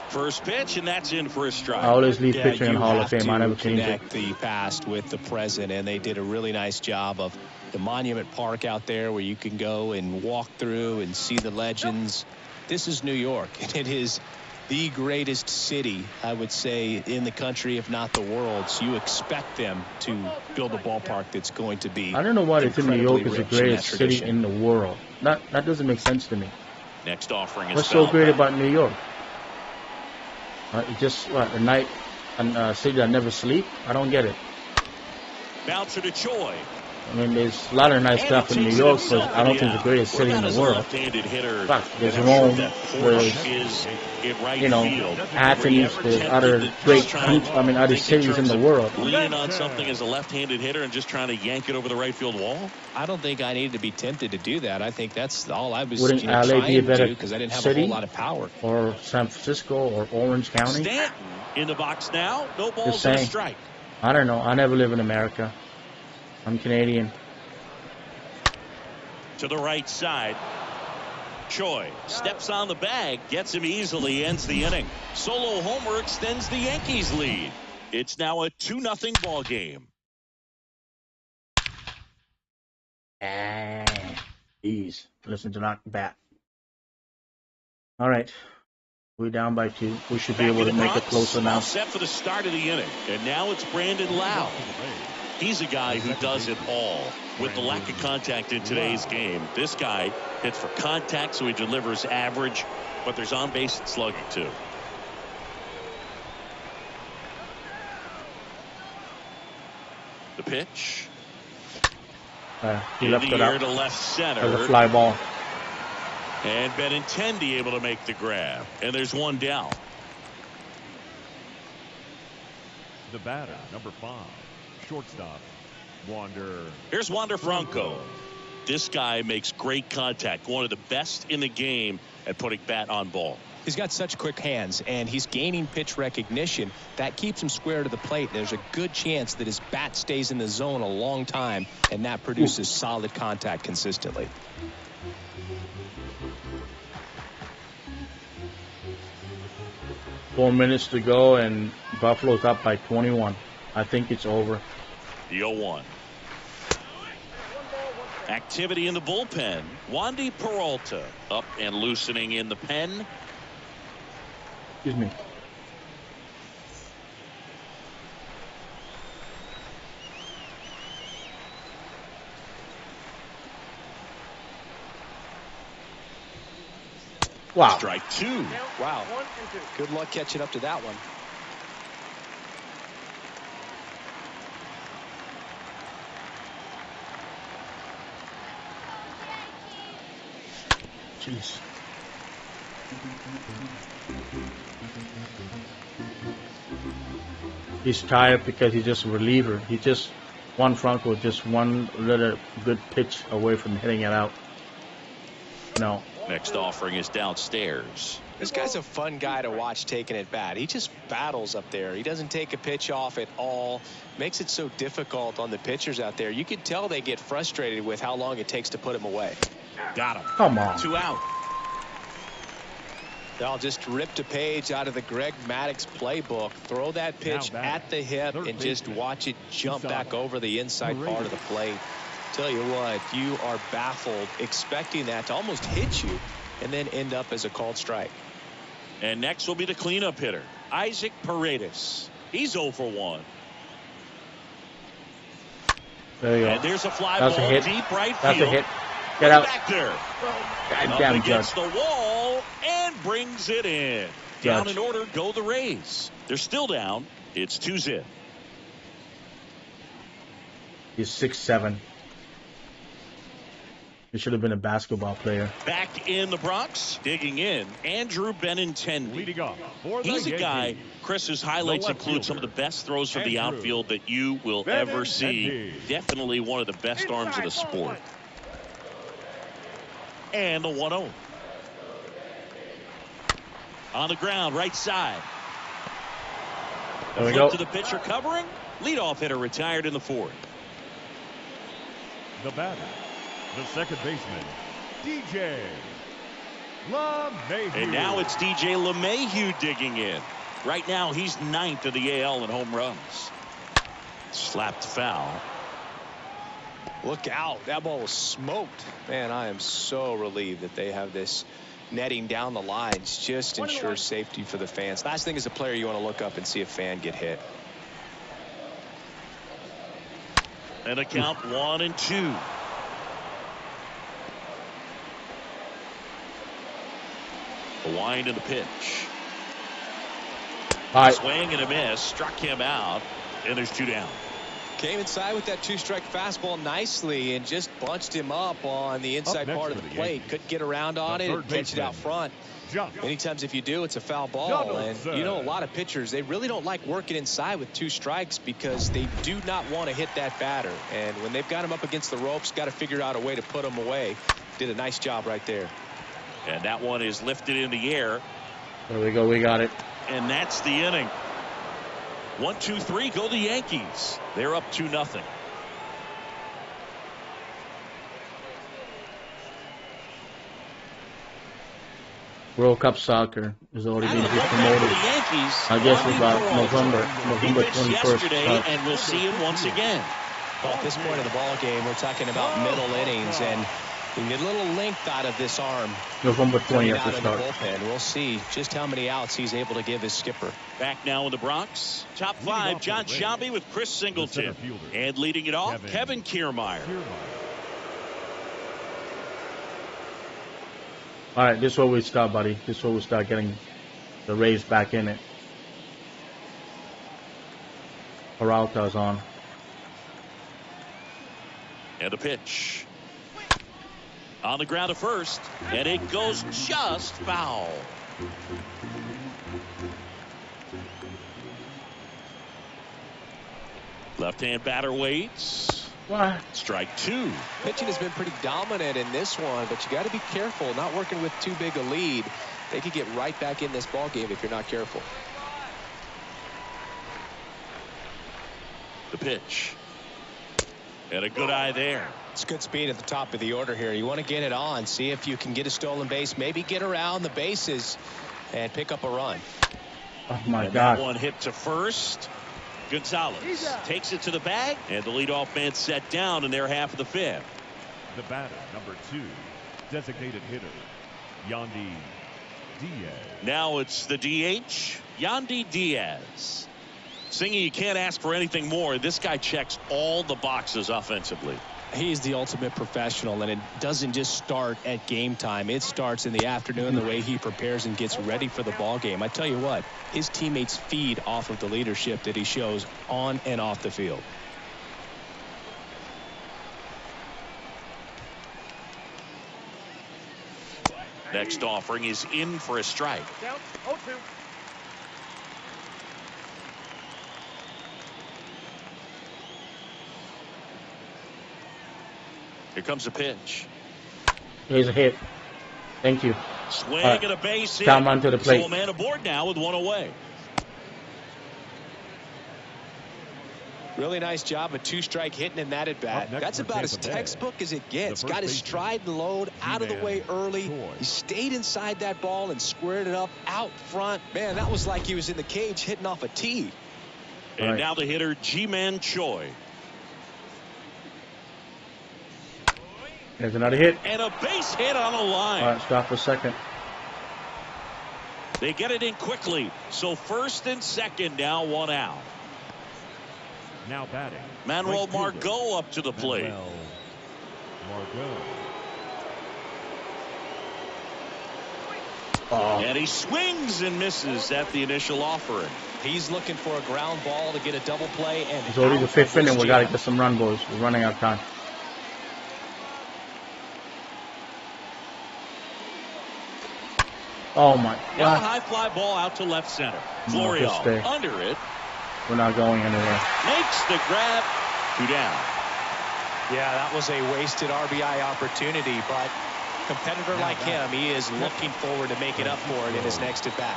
[SPEAKER 2] First pitch, and that's in for a strike.
[SPEAKER 1] I always leave pitching in Hall of Fame. I never change it.
[SPEAKER 3] Connect the past with the present, and they did a really nice job of the Monument Park out there where you can go and walk through and see the legends. This is New York, and it is the greatest city, I would say, in the country, if not the world. So you expect them to build a ballpark that's going to be.
[SPEAKER 1] I don't know why they think New York is the greatest city in the world. That doesn't make sense to me.
[SPEAKER 2] Next offering is
[SPEAKER 1] what's so great about New York? Just a night and city that never sleep? I don't get it.
[SPEAKER 2] Bouncer to Choi.
[SPEAKER 1] I mean, there's a lot of nice stuff in New York, but I don't think it's the greatest city in the world. There's Rome, there's, you know, Athens, there's other great, other cities in the world.
[SPEAKER 2] Leaning on something as a left-handed hitter and just trying to yank it over the right field wall?
[SPEAKER 3] I don't think I needed to be tempted to do that. I think that's all I was
[SPEAKER 1] Wouldn't LA be a better
[SPEAKER 3] because I didn't have
[SPEAKER 1] city,
[SPEAKER 3] a whole lot of power.
[SPEAKER 1] Or San Francisco or Orange County?
[SPEAKER 2] Stanton in the box now. No balls and a strike.
[SPEAKER 1] I don't know. I never live in America. I'm Canadian.
[SPEAKER 2] To the right side. Choi steps on the bag, gets him easily, ends the inning. Solo homer extends the Yankees lead. It's now a 2-0 ball game.
[SPEAKER 1] Jeez. Listen to knock bat. All right. We're down by 2. We should be able to make it closer now.
[SPEAKER 2] Set for the start of the inning. And now it's Brandon Lau. He's a guy who does it all. With the lack of contact in today's game, this guy hits for contact, so he delivers average, but there's on-base and slugging too. The pitch.
[SPEAKER 1] He left it up.
[SPEAKER 2] To left center.
[SPEAKER 1] As a fly ball.
[SPEAKER 2] And Benintendi able to make the grab. And there's one down.
[SPEAKER 4] The batter, number 5, shortstop,
[SPEAKER 2] Here's Wander Franco. This guy makes great contact. One of the best in the game at putting bat on ball.
[SPEAKER 3] He's got such quick hands, and he's gaining pitch recognition. That keeps him square to the plate. There's a good chance that his bat stays in the zone a long time, and that produces solid contact consistently.
[SPEAKER 1] Four minutes to go, and Buffalo's up by 21. I think it's over.
[SPEAKER 2] The 0-1. Activity in the bullpen. Wandy Peralta up and loosening in the pen.
[SPEAKER 1] Excuse me. Wow.
[SPEAKER 2] Strike two.
[SPEAKER 3] Wow. Good luck catching up to that one.
[SPEAKER 1] Jeez. He's tired because he's just a reliever. He just Juan Franco, just one little good pitch away from hitting it out. No.
[SPEAKER 2] Next offering is downstairs.
[SPEAKER 3] This guy's a fun guy to watch taking at bat. He just battles up there. He doesn't take a pitch off at all. Makes it so difficult on the pitchers out there. You can tell they get frustrated with how long it takes to put him away.
[SPEAKER 2] Got him.
[SPEAKER 1] Come on.
[SPEAKER 2] 2 out.
[SPEAKER 3] I'll just rip a page out of the Greg Maddux playbook. Throw that pitch at the hip and just watch it jump back over the inside part of the plate. Tell you what, you are baffled expecting that to almost hit you and then end up as a called strike.
[SPEAKER 2] And next will be the cleanup hitter, Isaac Paredes. He's 0 for 1.
[SPEAKER 1] There you go.
[SPEAKER 2] And there's a fly
[SPEAKER 1] That's
[SPEAKER 2] ball
[SPEAKER 1] a hit.
[SPEAKER 2] deep right
[SPEAKER 1] That's
[SPEAKER 2] field.
[SPEAKER 1] a hit. Get out.
[SPEAKER 2] Back there.
[SPEAKER 1] God
[SPEAKER 2] Up
[SPEAKER 1] damn,
[SPEAKER 2] against
[SPEAKER 1] Judge.
[SPEAKER 2] the wall and brings it in. Down
[SPEAKER 1] Judge.
[SPEAKER 2] in order go the Rays. They're still down. It's 2-0.
[SPEAKER 1] He's 6'7". He should have been a basketball player.
[SPEAKER 2] Back in the Bronx, digging in, Andrew Benintendi.
[SPEAKER 4] Leading off for the
[SPEAKER 2] He's a guy,
[SPEAKER 4] Yankees,
[SPEAKER 2] Chris's highlights
[SPEAKER 4] the left
[SPEAKER 2] include some of the
[SPEAKER 4] fielder,
[SPEAKER 2] best throws from the
[SPEAKER 4] Andrew
[SPEAKER 2] outfield that you will ever see.
[SPEAKER 4] Benintendi.
[SPEAKER 2] Definitely one of the best arms of the sport. And the 1-0. On the ground, right side.
[SPEAKER 1] There we
[SPEAKER 2] Flip
[SPEAKER 1] go.
[SPEAKER 2] to the pitcher covering. Leadoff hitter retired in the 4th.
[SPEAKER 4] the batter, the second baseman, DJ LeMahieu.
[SPEAKER 2] And now it's DJ LeMahieu digging in. Right now he's 9th in the AL in home runs. Slapped foul.
[SPEAKER 3] Look out. That ball was smoked. Man, I am so relieved that they have this netting down the lines. Just ensures safety for the fans. Last thing as a player, you want to look up and see a fan get hit.
[SPEAKER 2] And a count 1-2. The wind and the pitch.
[SPEAKER 1] All right.
[SPEAKER 2] Swing and a miss. Struck him out. And there's 2 down.
[SPEAKER 3] Came inside with that 2-strike fastball nicely and just bunched him up on the inside
[SPEAKER 4] next
[SPEAKER 3] part of
[SPEAKER 4] for
[SPEAKER 3] the
[SPEAKER 4] the
[SPEAKER 3] plate.
[SPEAKER 4] Yankees,
[SPEAKER 3] Couldn't get around on
[SPEAKER 4] the
[SPEAKER 3] it and
[SPEAKER 4] third
[SPEAKER 3] catch it out
[SPEAKER 4] baseman,
[SPEAKER 3] front.
[SPEAKER 4] Josh.
[SPEAKER 3] Many times if you do, it's a foul ball.
[SPEAKER 4] Donaldson.
[SPEAKER 3] And you know, a lot of pitchers, they really don't like working inside with 2 strikes because they do not want to hit that batter. And when they've got him up against the ropes, got to figure out a way to put him away. Did a nice job right there.
[SPEAKER 2] And that one is lifted in the air.
[SPEAKER 1] There we go. We got it.
[SPEAKER 2] And that's the inning. 1-2-3 go the Yankees. They're up 2-0.
[SPEAKER 1] World Cup soccer is already being
[SPEAKER 2] For the
[SPEAKER 1] promoted.
[SPEAKER 2] Yankees,
[SPEAKER 1] I guess
[SPEAKER 2] Wandy
[SPEAKER 1] about
[SPEAKER 2] Peralta.
[SPEAKER 1] November
[SPEAKER 2] He pitched
[SPEAKER 1] 21st.
[SPEAKER 2] yesterday, and we'll see him once again.
[SPEAKER 3] Well, at this point of the ball game, we're talking about middle innings, and we get a little length out of this arm.
[SPEAKER 1] November
[SPEAKER 3] Coming
[SPEAKER 1] 20th
[SPEAKER 3] out
[SPEAKER 1] to
[SPEAKER 3] of the
[SPEAKER 1] start.
[SPEAKER 3] bullpen. We'll see just how many outs he's able to give his skipper.
[SPEAKER 2] Back now in the Bronx. Top 5, John Sciambi with Chris Singleton. And leading it off, Kevin Kiermaier.
[SPEAKER 1] All right, this is where we start, buddy. This is where we start getting the Rays back in it. Peralta's on.
[SPEAKER 2] And a pitch. On the ground to first. And it goes just foul. Left-hand batter waits.
[SPEAKER 1] What?
[SPEAKER 2] Strike two.
[SPEAKER 3] Pitching has been pretty dominant in this one, but you got to be careful. Not working with too big a lead. They could get right back in this ball game if you're not careful.
[SPEAKER 2] The pitch. And a good eye there.
[SPEAKER 3] It's good speed at the top of the order here. You want to get it on, see if you can get a stolen base, maybe get around the bases and pick up a run.
[SPEAKER 1] Oh my
[SPEAKER 2] and
[SPEAKER 1] God.
[SPEAKER 2] That one hit to first. Gonzalez takes it to the bag, and the leadoff man set down in their half of the fifth.
[SPEAKER 4] The batter, number 2, designated hitter, Yandy Diaz.
[SPEAKER 2] Now it's the DH, Yandy Diaz. Singy, you can't ask for anything more. This guy checks all the boxes offensively.
[SPEAKER 3] He's the ultimate professional, and it doesn't just start at game time. It starts in the afternoon, the way he prepares and gets ready for the ball game. I tell you what, his teammates feed off of the leadership that he shows on and off the field.
[SPEAKER 2] Next offering is in for a strike. Here comes a pitch.
[SPEAKER 1] Here's a hit. Thank you.
[SPEAKER 2] Swing
[SPEAKER 1] Right.
[SPEAKER 2] and a base hit.
[SPEAKER 1] Down onto the plate.
[SPEAKER 2] So a man aboard now with one away.
[SPEAKER 3] Really nice job, a two-strike hitting in that at bat. That's about as textbook as it gets. Got his stride and load out of the way early. He stayed inside that ball and squared it up out front. Man, that was like he was in the cage hitting off a tee.
[SPEAKER 2] And now the hitter, Ji-Man Choi.
[SPEAKER 1] There's another hit.
[SPEAKER 2] And a base hit on a line.
[SPEAKER 1] All right, stop for a second.
[SPEAKER 2] They get it in quickly. So first and second, now one out.
[SPEAKER 4] Now batting,
[SPEAKER 2] Manuel
[SPEAKER 4] right fielder,
[SPEAKER 2] Margot up to the plate.
[SPEAKER 4] Manuel Margot.
[SPEAKER 1] Oh,
[SPEAKER 2] And he swings and misses at the initial offering.
[SPEAKER 3] He's looking for a ground ball to get a double play. And
[SPEAKER 1] it's already the fifth inning. We got to get some run, boys. We're running out of time. Oh my
[SPEAKER 2] Now a
[SPEAKER 1] God.
[SPEAKER 2] high fly ball out to left center.
[SPEAKER 1] No,
[SPEAKER 2] Florio
[SPEAKER 1] just stay.
[SPEAKER 2] under it.
[SPEAKER 1] We're not going anywhere.
[SPEAKER 2] Makes the grab. 2 down.
[SPEAKER 3] Yeah, that was a wasted RBI opportunity, but competitor like him, he is looking forward to making up for it in his next at bat.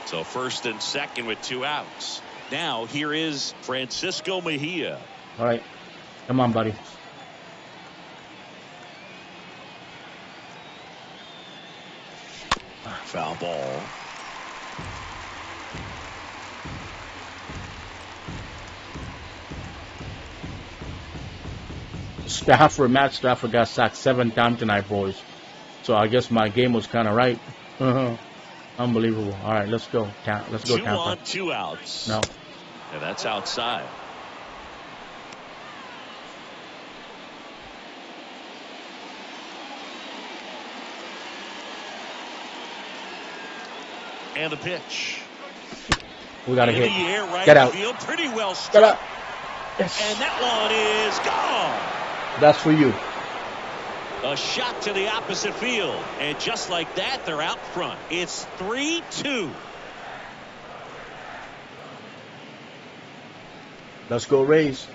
[SPEAKER 2] So first and second with 2 outs. Now here is Francisco Mejia.
[SPEAKER 1] All right. Come on, buddy.
[SPEAKER 2] Foul ball.
[SPEAKER 1] Matt Stafford got sacked 7 times tonight, boys. So I guess my game was kind of right. Unbelievable. All right, let's go. Let's go,
[SPEAKER 2] 2
[SPEAKER 1] Tampa.
[SPEAKER 2] on, 2 outs.
[SPEAKER 1] No.
[SPEAKER 2] And that's outside. And the pitch.
[SPEAKER 1] We got to
[SPEAKER 2] In the
[SPEAKER 1] hit.
[SPEAKER 2] air, right
[SPEAKER 1] Get
[SPEAKER 2] in
[SPEAKER 1] out.
[SPEAKER 2] the field, pretty well
[SPEAKER 1] Get
[SPEAKER 2] struck.
[SPEAKER 1] out. Yes.
[SPEAKER 2] And that one is gone.
[SPEAKER 1] That's for you.
[SPEAKER 2] A shot to the opposite field. And just like that, they're out front. It's 3-2.
[SPEAKER 1] Let's go, Rays.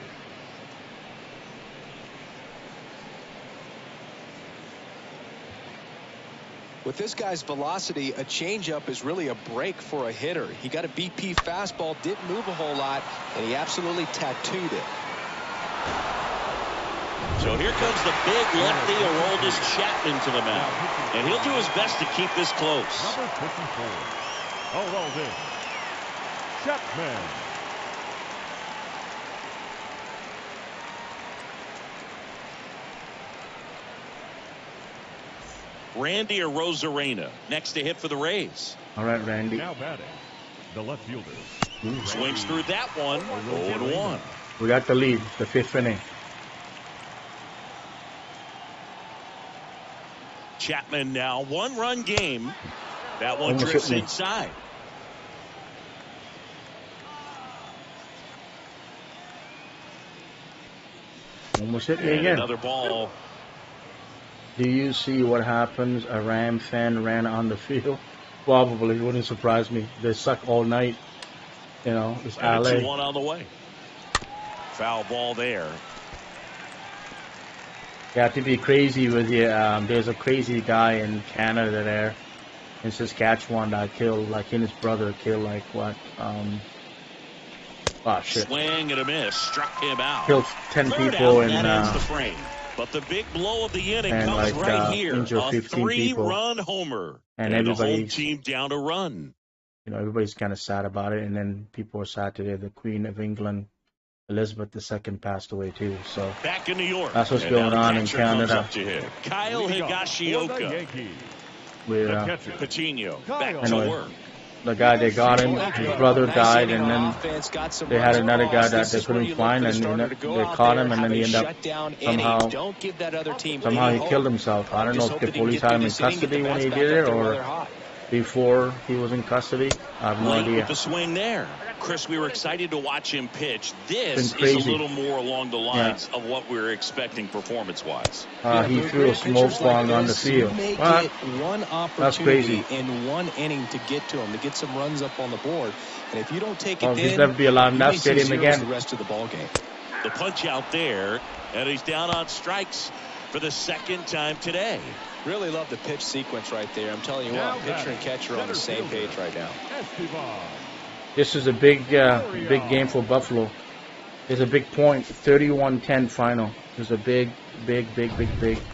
[SPEAKER 3] With this guy's velocity, a changeup is really a break for a hitter. He got a BP fastball, didn't move a whole lot, and he absolutely tattooed it.
[SPEAKER 2] So here comes the big lefty, Aroldis Chapman, to the mound. And he'll do his best to keep this close.
[SPEAKER 4] Number 54, Aroldis Chapman.
[SPEAKER 2] Randy Arozarena next to hit for the Rays.
[SPEAKER 1] All right, Randy.
[SPEAKER 4] Now batting, the left fielder.
[SPEAKER 2] Swings through that one. 0-1.
[SPEAKER 1] We got the lead, the 5th inning.
[SPEAKER 2] Chapman now 1-run game. That one
[SPEAKER 1] Almost
[SPEAKER 2] drifts
[SPEAKER 1] hit me.
[SPEAKER 2] inside.
[SPEAKER 1] Almost hit me
[SPEAKER 2] And
[SPEAKER 1] again.
[SPEAKER 2] another ball.
[SPEAKER 1] Do you see what happens? A Ram fan ran on the field. Probably wouldn't surprise me. They suck all night. You know, it's
[SPEAKER 2] And a
[SPEAKER 1] LA.
[SPEAKER 2] 2-1 on the way. Foul ball there.
[SPEAKER 1] You have to be crazy with you. There's a crazy guy in Canada there, in Saskatchewan, that killed, like, him and his brother killed, like, what? Oh, shit.
[SPEAKER 2] Swing and a miss. Struck him out.
[SPEAKER 1] Killed 10
[SPEAKER 2] Third
[SPEAKER 1] people
[SPEAKER 2] out, that ends
[SPEAKER 1] and
[SPEAKER 2] the frame. But the big blow of the inning comes
[SPEAKER 1] like
[SPEAKER 2] right here.
[SPEAKER 1] injured
[SPEAKER 2] A
[SPEAKER 1] 15 people.
[SPEAKER 2] 3-run homer.
[SPEAKER 1] And
[SPEAKER 2] And the home
[SPEAKER 1] everybody's,
[SPEAKER 2] team down a run.
[SPEAKER 1] you know, everybody's kind of sad about it. And then people are sad today. The Queen of England, Elizabeth II, passed away too. So
[SPEAKER 2] back in New York.
[SPEAKER 1] that's what's
[SPEAKER 2] And now
[SPEAKER 1] going
[SPEAKER 2] the
[SPEAKER 1] on in
[SPEAKER 2] catcher comes
[SPEAKER 1] Canada.
[SPEAKER 2] up to hit. Kyle
[SPEAKER 4] For the
[SPEAKER 2] Higashioka.
[SPEAKER 4] Yankees,
[SPEAKER 1] With
[SPEAKER 4] the catcher,
[SPEAKER 2] Patino back to
[SPEAKER 1] Anyway.
[SPEAKER 2] work.
[SPEAKER 1] the guy they got him, his brother died, and then they had another guy that they couldn't find, and they caught him, and then he ended up somehow he killed himself. I don't know if the police had him in custody when he did it, or before he was in custody. I have no
[SPEAKER 2] Late
[SPEAKER 1] idea.
[SPEAKER 2] with the swing there. Chris, we were excited to watch him pitch. This
[SPEAKER 1] Been
[SPEAKER 2] is a
[SPEAKER 1] crazy.
[SPEAKER 2] little more along the lines of what we were expecting performance-wise.
[SPEAKER 1] He threw a smoke bomb on the field.
[SPEAKER 3] Make
[SPEAKER 1] What?
[SPEAKER 3] it one
[SPEAKER 1] That's crazy.
[SPEAKER 3] opportunity in one inning to get to him, to get some runs up on the board. And if you don't take it
[SPEAKER 1] Well, he's
[SPEAKER 3] then,
[SPEAKER 1] never be allowed in
[SPEAKER 3] you
[SPEAKER 1] that
[SPEAKER 3] may see
[SPEAKER 1] stadium
[SPEAKER 3] zeros
[SPEAKER 1] again.
[SPEAKER 3] the rest of the ball game.
[SPEAKER 2] The punch out there, and he's down on strikes for the second time today.
[SPEAKER 3] Really love the pitch sequence right there. I'm telling you
[SPEAKER 4] Now
[SPEAKER 3] what, pitcher and catcher are on the same page right now.
[SPEAKER 4] Esteban.
[SPEAKER 1] This is a big game for Buffalo. It's a big point, 31-10 final. It's a big.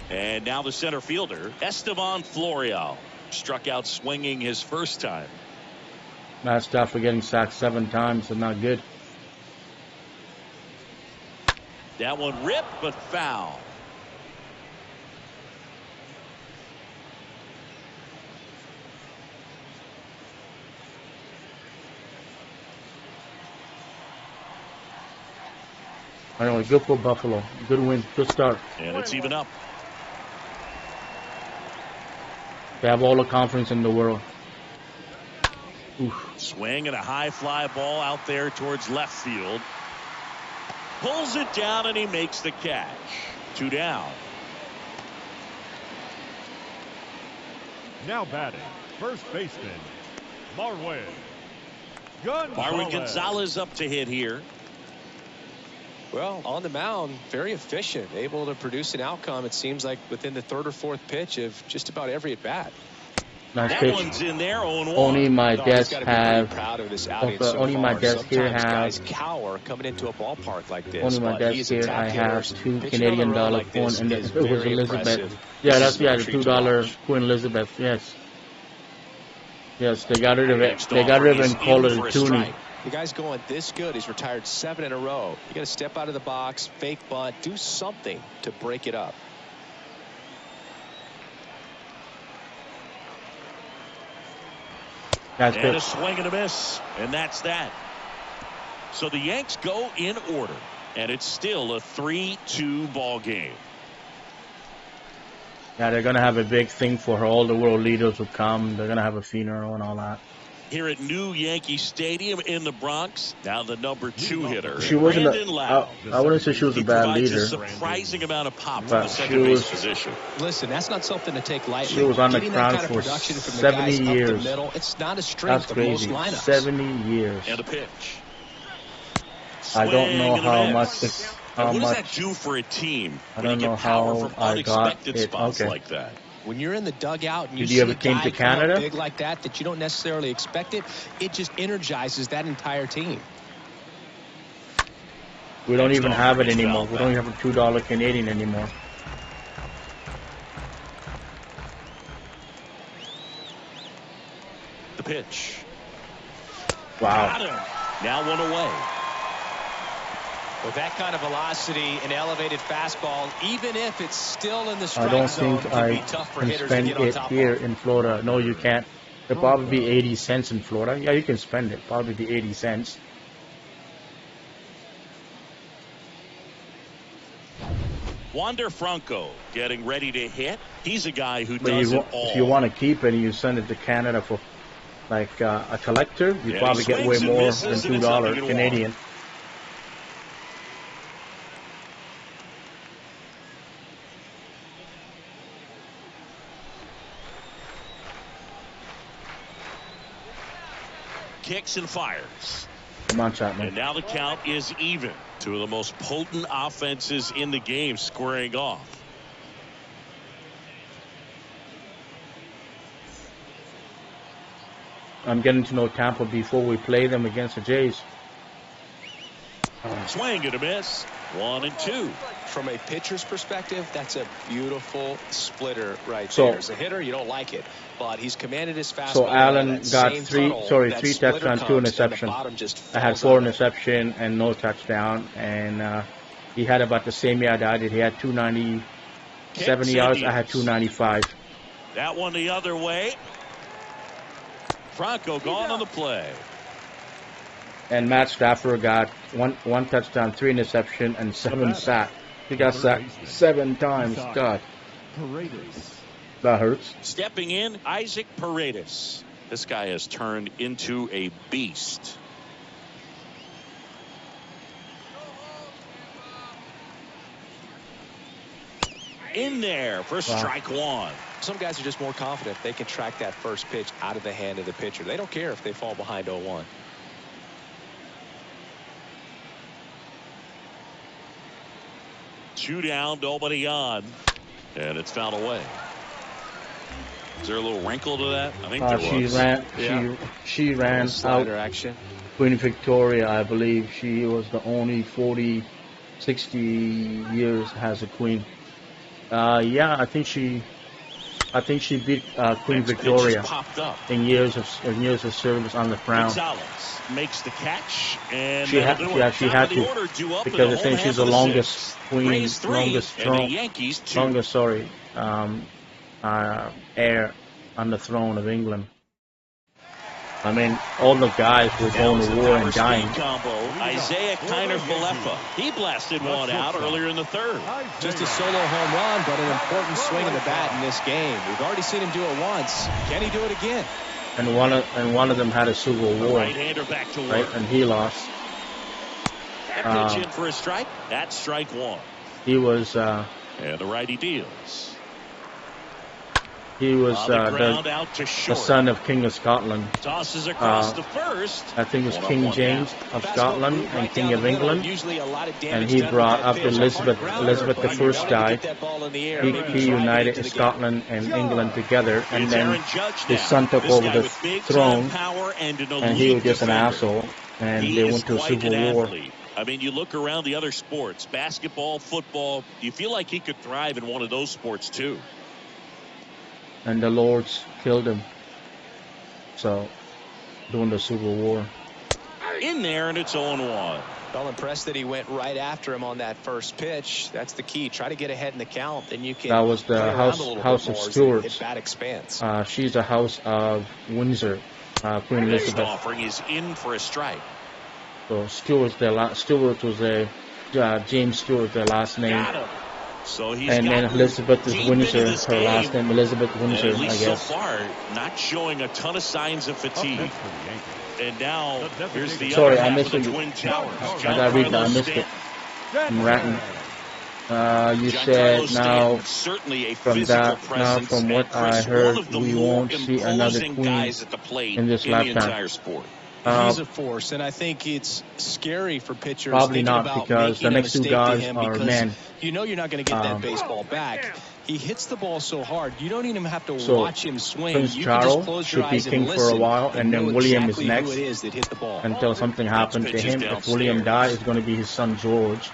[SPEAKER 2] And now the center fielder, Esteban Florial, struck out swinging his first time.
[SPEAKER 1] Matt Stafford getting sacked 7 times is not good.
[SPEAKER 2] That one ripped, but foul.
[SPEAKER 1] Anyway, good for Buffalo. Good win. Good start.
[SPEAKER 2] And it's even up.
[SPEAKER 1] They have all the confidence in the world. Oof.
[SPEAKER 2] Swing and a high fly ball out there towards left field. Pulls it down and he makes the catch. 2 down.
[SPEAKER 4] Now batting, first baseman, Marwin
[SPEAKER 2] Gonzalez up to hit here.
[SPEAKER 3] Well, on the mound, very efficient, able to produce an outcome, it seems like, within the third or fourth pitch of just about every at-bat.
[SPEAKER 1] Nice
[SPEAKER 2] That
[SPEAKER 1] pitch.
[SPEAKER 2] one's in there, 0-1.
[SPEAKER 1] Only my desk have.
[SPEAKER 3] Proud of this outing
[SPEAKER 1] but
[SPEAKER 3] so
[SPEAKER 1] only my
[SPEAKER 3] far.
[SPEAKER 1] desk here
[SPEAKER 3] Sometimes
[SPEAKER 1] has.
[SPEAKER 3] guys cower coming into a ballpark like this.
[SPEAKER 1] Only my
[SPEAKER 3] but
[SPEAKER 1] desk
[SPEAKER 3] he's
[SPEAKER 1] here.
[SPEAKER 3] attack
[SPEAKER 1] I
[SPEAKER 3] hitter.
[SPEAKER 1] have 2
[SPEAKER 3] Pitching
[SPEAKER 1] Canadian
[SPEAKER 3] on the road
[SPEAKER 1] dollar
[SPEAKER 3] like
[SPEAKER 1] coin,
[SPEAKER 3] this
[SPEAKER 1] and
[SPEAKER 3] is
[SPEAKER 1] it was
[SPEAKER 3] very
[SPEAKER 1] Elizabeth.
[SPEAKER 3] impressive.
[SPEAKER 1] Yeah,
[SPEAKER 3] This
[SPEAKER 1] that's
[SPEAKER 3] is no
[SPEAKER 1] the
[SPEAKER 3] treat to
[SPEAKER 1] $2
[SPEAKER 3] watch.
[SPEAKER 1] Queen Elizabeth. Yes. Yes, they got rid of it. They got rid of it and called it a toonie.
[SPEAKER 3] The guy's going this good. He's retired 7 in a row. You got to step out of the box, fake bunt, do something to break it up.
[SPEAKER 1] That's
[SPEAKER 2] And
[SPEAKER 1] good.
[SPEAKER 2] a swing and a miss. And that's that. So the Yanks go in order. And it's still a 3-2 ball game.
[SPEAKER 1] Yeah, they're gonna have a big thing for her. All the world leaders will come. They're gonna have a funeral and all that.
[SPEAKER 2] Here at New Yankee Stadium in the Bronx, now the number 2 hitter,
[SPEAKER 1] She wasn't.
[SPEAKER 2] Brandon Lau.
[SPEAKER 1] I wouldn't say she was a
[SPEAKER 2] He
[SPEAKER 1] bad
[SPEAKER 2] provides
[SPEAKER 1] leader.
[SPEAKER 2] a surprising amount of pop
[SPEAKER 1] But
[SPEAKER 2] from the
[SPEAKER 1] she
[SPEAKER 2] second base
[SPEAKER 1] was-
[SPEAKER 2] position.
[SPEAKER 3] Listen, that's not something to take lightly.
[SPEAKER 1] She was on the
[SPEAKER 3] Getting that
[SPEAKER 1] ground
[SPEAKER 3] kind of
[SPEAKER 1] for
[SPEAKER 3] production from the
[SPEAKER 1] 70
[SPEAKER 3] guys up
[SPEAKER 1] years.
[SPEAKER 3] the middle, it's not a strength
[SPEAKER 1] That's
[SPEAKER 3] of most
[SPEAKER 1] crazy.
[SPEAKER 3] lineups.
[SPEAKER 1] 70 years.
[SPEAKER 2] And a pitch.
[SPEAKER 1] I don't know
[SPEAKER 2] Swing and a
[SPEAKER 1] how
[SPEAKER 2] miss.
[SPEAKER 1] much. How
[SPEAKER 2] And what does
[SPEAKER 1] much?
[SPEAKER 2] that do for a team?
[SPEAKER 1] I
[SPEAKER 2] when
[SPEAKER 1] don't
[SPEAKER 2] you
[SPEAKER 1] know
[SPEAKER 2] get power
[SPEAKER 1] how
[SPEAKER 2] from
[SPEAKER 1] I got
[SPEAKER 2] unexpected
[SPEAKER 1] it.
[SPEAKER 2] spots
[SPEAKER 1] Okay.
[SPEAKER 2] like that.
[SPEAKER 3] When you're in the dugout and you
[SPEAKER 1] Did
[SPEAKER 3] see
[SPEAKER 1] you ever
[SPEAKER 3] a
[SPEAKER 1] came
[SPEAKER 3] guy
[SPEAKER 1] to
[SPEAKER 3] come up
[SPEAKER 1] Canada?
[SPEAKER 3] big like that you don't necessarily expect it, it just energizes that entire team.
[SPEAKER 1] We don't
[SPEAKER 2] Next
[SPEAKER 1] even
[SPEAKER 2] over
[SPEAKER 1] have it
[SPEAKER 2] is
[SPEAKER 1] anymore.
[SPEAKER 2] foul
[SPEAKER 1] We don't even have a $2 Canadian anymore.
[SPEAKER 2] The pitch.
[SPEAKER 1] Wow.
[SPEAKER 2] Got him. Now 1 away.
[SPEAKER 3] With that kind of velocity and elevated fastball, even if it's still in the strike
[SPEAKER 1] I don't
[SPEAKER 3] zone,
[SPEAKER 1] think
[SPEAKER 3] it can be
[SPEAKER 1] I
[SPEAKER 3] tough for
[SPEAKER 1] can
[SPEAKER 3] hitters to
[SPEAKER 1] spend
[SPEAKER 3] get on
[SPEAKER 1] it
[SPEAKER 3] top
[SPEAKER 1] here
[SPEAKER 3] of.
[SPEAKER 1] in Florida. No, you can't. It'll probably be 80 cents in Florida. Yeah, you can spend it. Probably be 80 cents.
[SPEAKER 2] Wander Franco getting ready to hit. He's a guy who
[SPEAKER 1] But
[SPEAKER 2] does
[SPEAKER 1] you,
[SPEAKER 2] it all.
[SPEAKER 1] if you want to keep it and you send it to Canada for like a collector, you
[SPEAKER 2] Yeah,
[SPEAKER 1] probably
[SPEAKER 2] he
[SPEAKER 1] get way
[SPEAKER 2] swings and
[SPEAKER 1] more
[SPEAKER 2] misses,
[SPEAKER 1] than
[SPEAKER 2] and it's nothing
[SPEAKER 1] $2
[SPEAKER 2] to
[SPEAKER 1] Canadian.
[SPEAKER 2] Kicks and fires.
[SPEAKER 1] Come on, Chapman.
[SPEAKER 2] And now the count is even. Two of the most potent offenses in the game squaring off.
[SPEAKER 1] I'm getting to know Tampa before we play them against the Jays.
[SPEAKER 2] Swing and a miss. 1-2.
[SPEAKER 3] From a pitcher's perspective, that's a beautiful splitter right
[SPEAKER 1] So-
[SPEAKER 3] there. As a hitter, you don't like it, but he's commanded his fastball.
[SPEAKER 1] So Allen
[SPEAKER 3] That
[SPEAKER 1] got
[SPEAKER 3] same
[SPEAKER 1] three
[SPEAKER 3] tunnel, that
[SPEAKER 1] touchdowns,
[SPEAKER 3] splitter
[SPEAKER 1] 2
[SPEAKER 3] comes, and the
[SPEAKER 1] interceptions.
[SPEAKER 3] bottom just
[SPEAKER 1] I had
[SPEAKER 3] falls
[SPEAKER 1] 4
[SPEAKER 3] out.
[SPEAKER 1] interception and no touchdown, and he had about the same yard I did. He had 297 yards. I had 295.
[SPEAKER 2] That one the other way. Franco gone on the play.
[SPEAKER 1] And Matt Stafford got one touchdown, 3 interception, and 7 sacks. He got sacked 7 times. God, that hurts.
[SPEAKER 2] Stepping in, Isaac Paredes. This guy has turned into a beast. In there for strike one.
[SPEAKER 3] Some guys are just more confident they can track that first pitch out of the hand of the pitcher. They don't care if they fall behind 0-1.
[SPEAKER 2] Two down, nobody on. And it's fouled away. Is there a little wrinkle to that? I think there was.
[SPEAKER 1] She ran out.
[SPEAKER 3] Slider action.
[SPEAKER 1] Queen Victoria, I believe she was the only 40, 60 years has a queen. Yeah, I think she beat Queen Victoria
[SPEAKER 2] Popped up.
[SPEAKER 1] in years of service on the crown.
[SPEAKER 2] Gonzalez makes the catch, and
[SPEAKER 1] She had to, because I think she's the longest queen, longest heir on the throne of England. I mean, all the guys were going to war and dying.
[SPEAKER 2] Combo. Isaiah Kiner-Falefa. He blasted one out earlier in the third.
[SPEAKER 3] Just a solo home run, but an important swing of the bat in this game. We've already seen him do it once. Can he do it again?
[SPEAKER 1] And one of them had a Civil War,
[SPEAKER 2] Right-hander back to work.
[SPEAKER 1] right? And he lost.
[SPEAKER 2] That pitch in for a strike. That's strike one.
[SPEAKER 1] He was
[SPEAKER 2] And the righty deals.
[SPEAKER 1] the son of King of Scotland.
[SPEAKER 2] Tosses across the first.
[SPEAKER 1] I think it was King James of Scotland and King of England.
[SPEAKER 3] Usually a lot of
[SPEAKER 1] And he brought up Elizabeth I died. He united Scotland and England together, and then his son took over the throne, and he was just an asshole, and they went to a civil war.
[SPEAKER 2] I mean, you look around the other sports, basketball, football, you feel like he could thrive in one of those sports too.
[SPEAKER 1] And the Lords killed him. So, during the Civil War.
[SPEAKER 2] In there, and it's 0-1.
[SPEAKER 3] Well, impressed that he went right after him on that first pitch. That's the key. Try to get ahead in the count, then you can.
[SPEAKER 1] That was the House of Stuarts.
[SPEAKER 3] Bat expands.
[SPEAKER 1] She's a House of Windsor. Queen Elizabeth.
[SPEAKER 2] Offering is in for a strike.
[SPEAKER 1] So Stuart was James Stewart, their last name.
[SPEAKER 2] So he's
[SPEAKER 1] and then Elizabeth is Windsor, her last name. Elizabeth Windsor,
[SPEAKER 2] at least
[SPEAKER 1] I guess.
[SPEAKER 2] So far, not showing a ton of signs of fatigue. And now here's the
[SPEAKER 1] Sorry,
[SPEAKER 2] other
[SPEAKER 1] I
[SPEAKER 2] half
[SPEAKER 1] missed
[SPEAKER 2] of the
[SPEAKER 1] it.
[SPEAKER 2] Twin Towers.
[SPEAKER 1] I gotta read that. I missed it. I'm ratting. You said now from what I heard, we won't see another queen in this lifetime.
[SPEAKER 3] He's a force, and I think it's scary for pitchers.
[SPEAKER 1] Probably not, because the next two guys are men.
[SPEAKER 3] You know you're not going to get that baseball back. He hits the ball so hard, you don't even have to watch him swing.
[SPEAKER 1] Prince
[SPEAKER 3] you can just
[SPEAKER 1] Charles
[SPEAKER 3] close your
[SPEAKER 1] should be
[SPEAKER 3] eyes
[SPEAKER 1] king
[SPEAKER 3] and
[SPEAKER 1] for a while, and then William
[SPEAKER 3] exactly
[SPEAKER 1] is next
[SPEAKER 3] who it is that hit the ball.
[SPEAKER 1] until something happened to him. If William died, it's going to be his son George.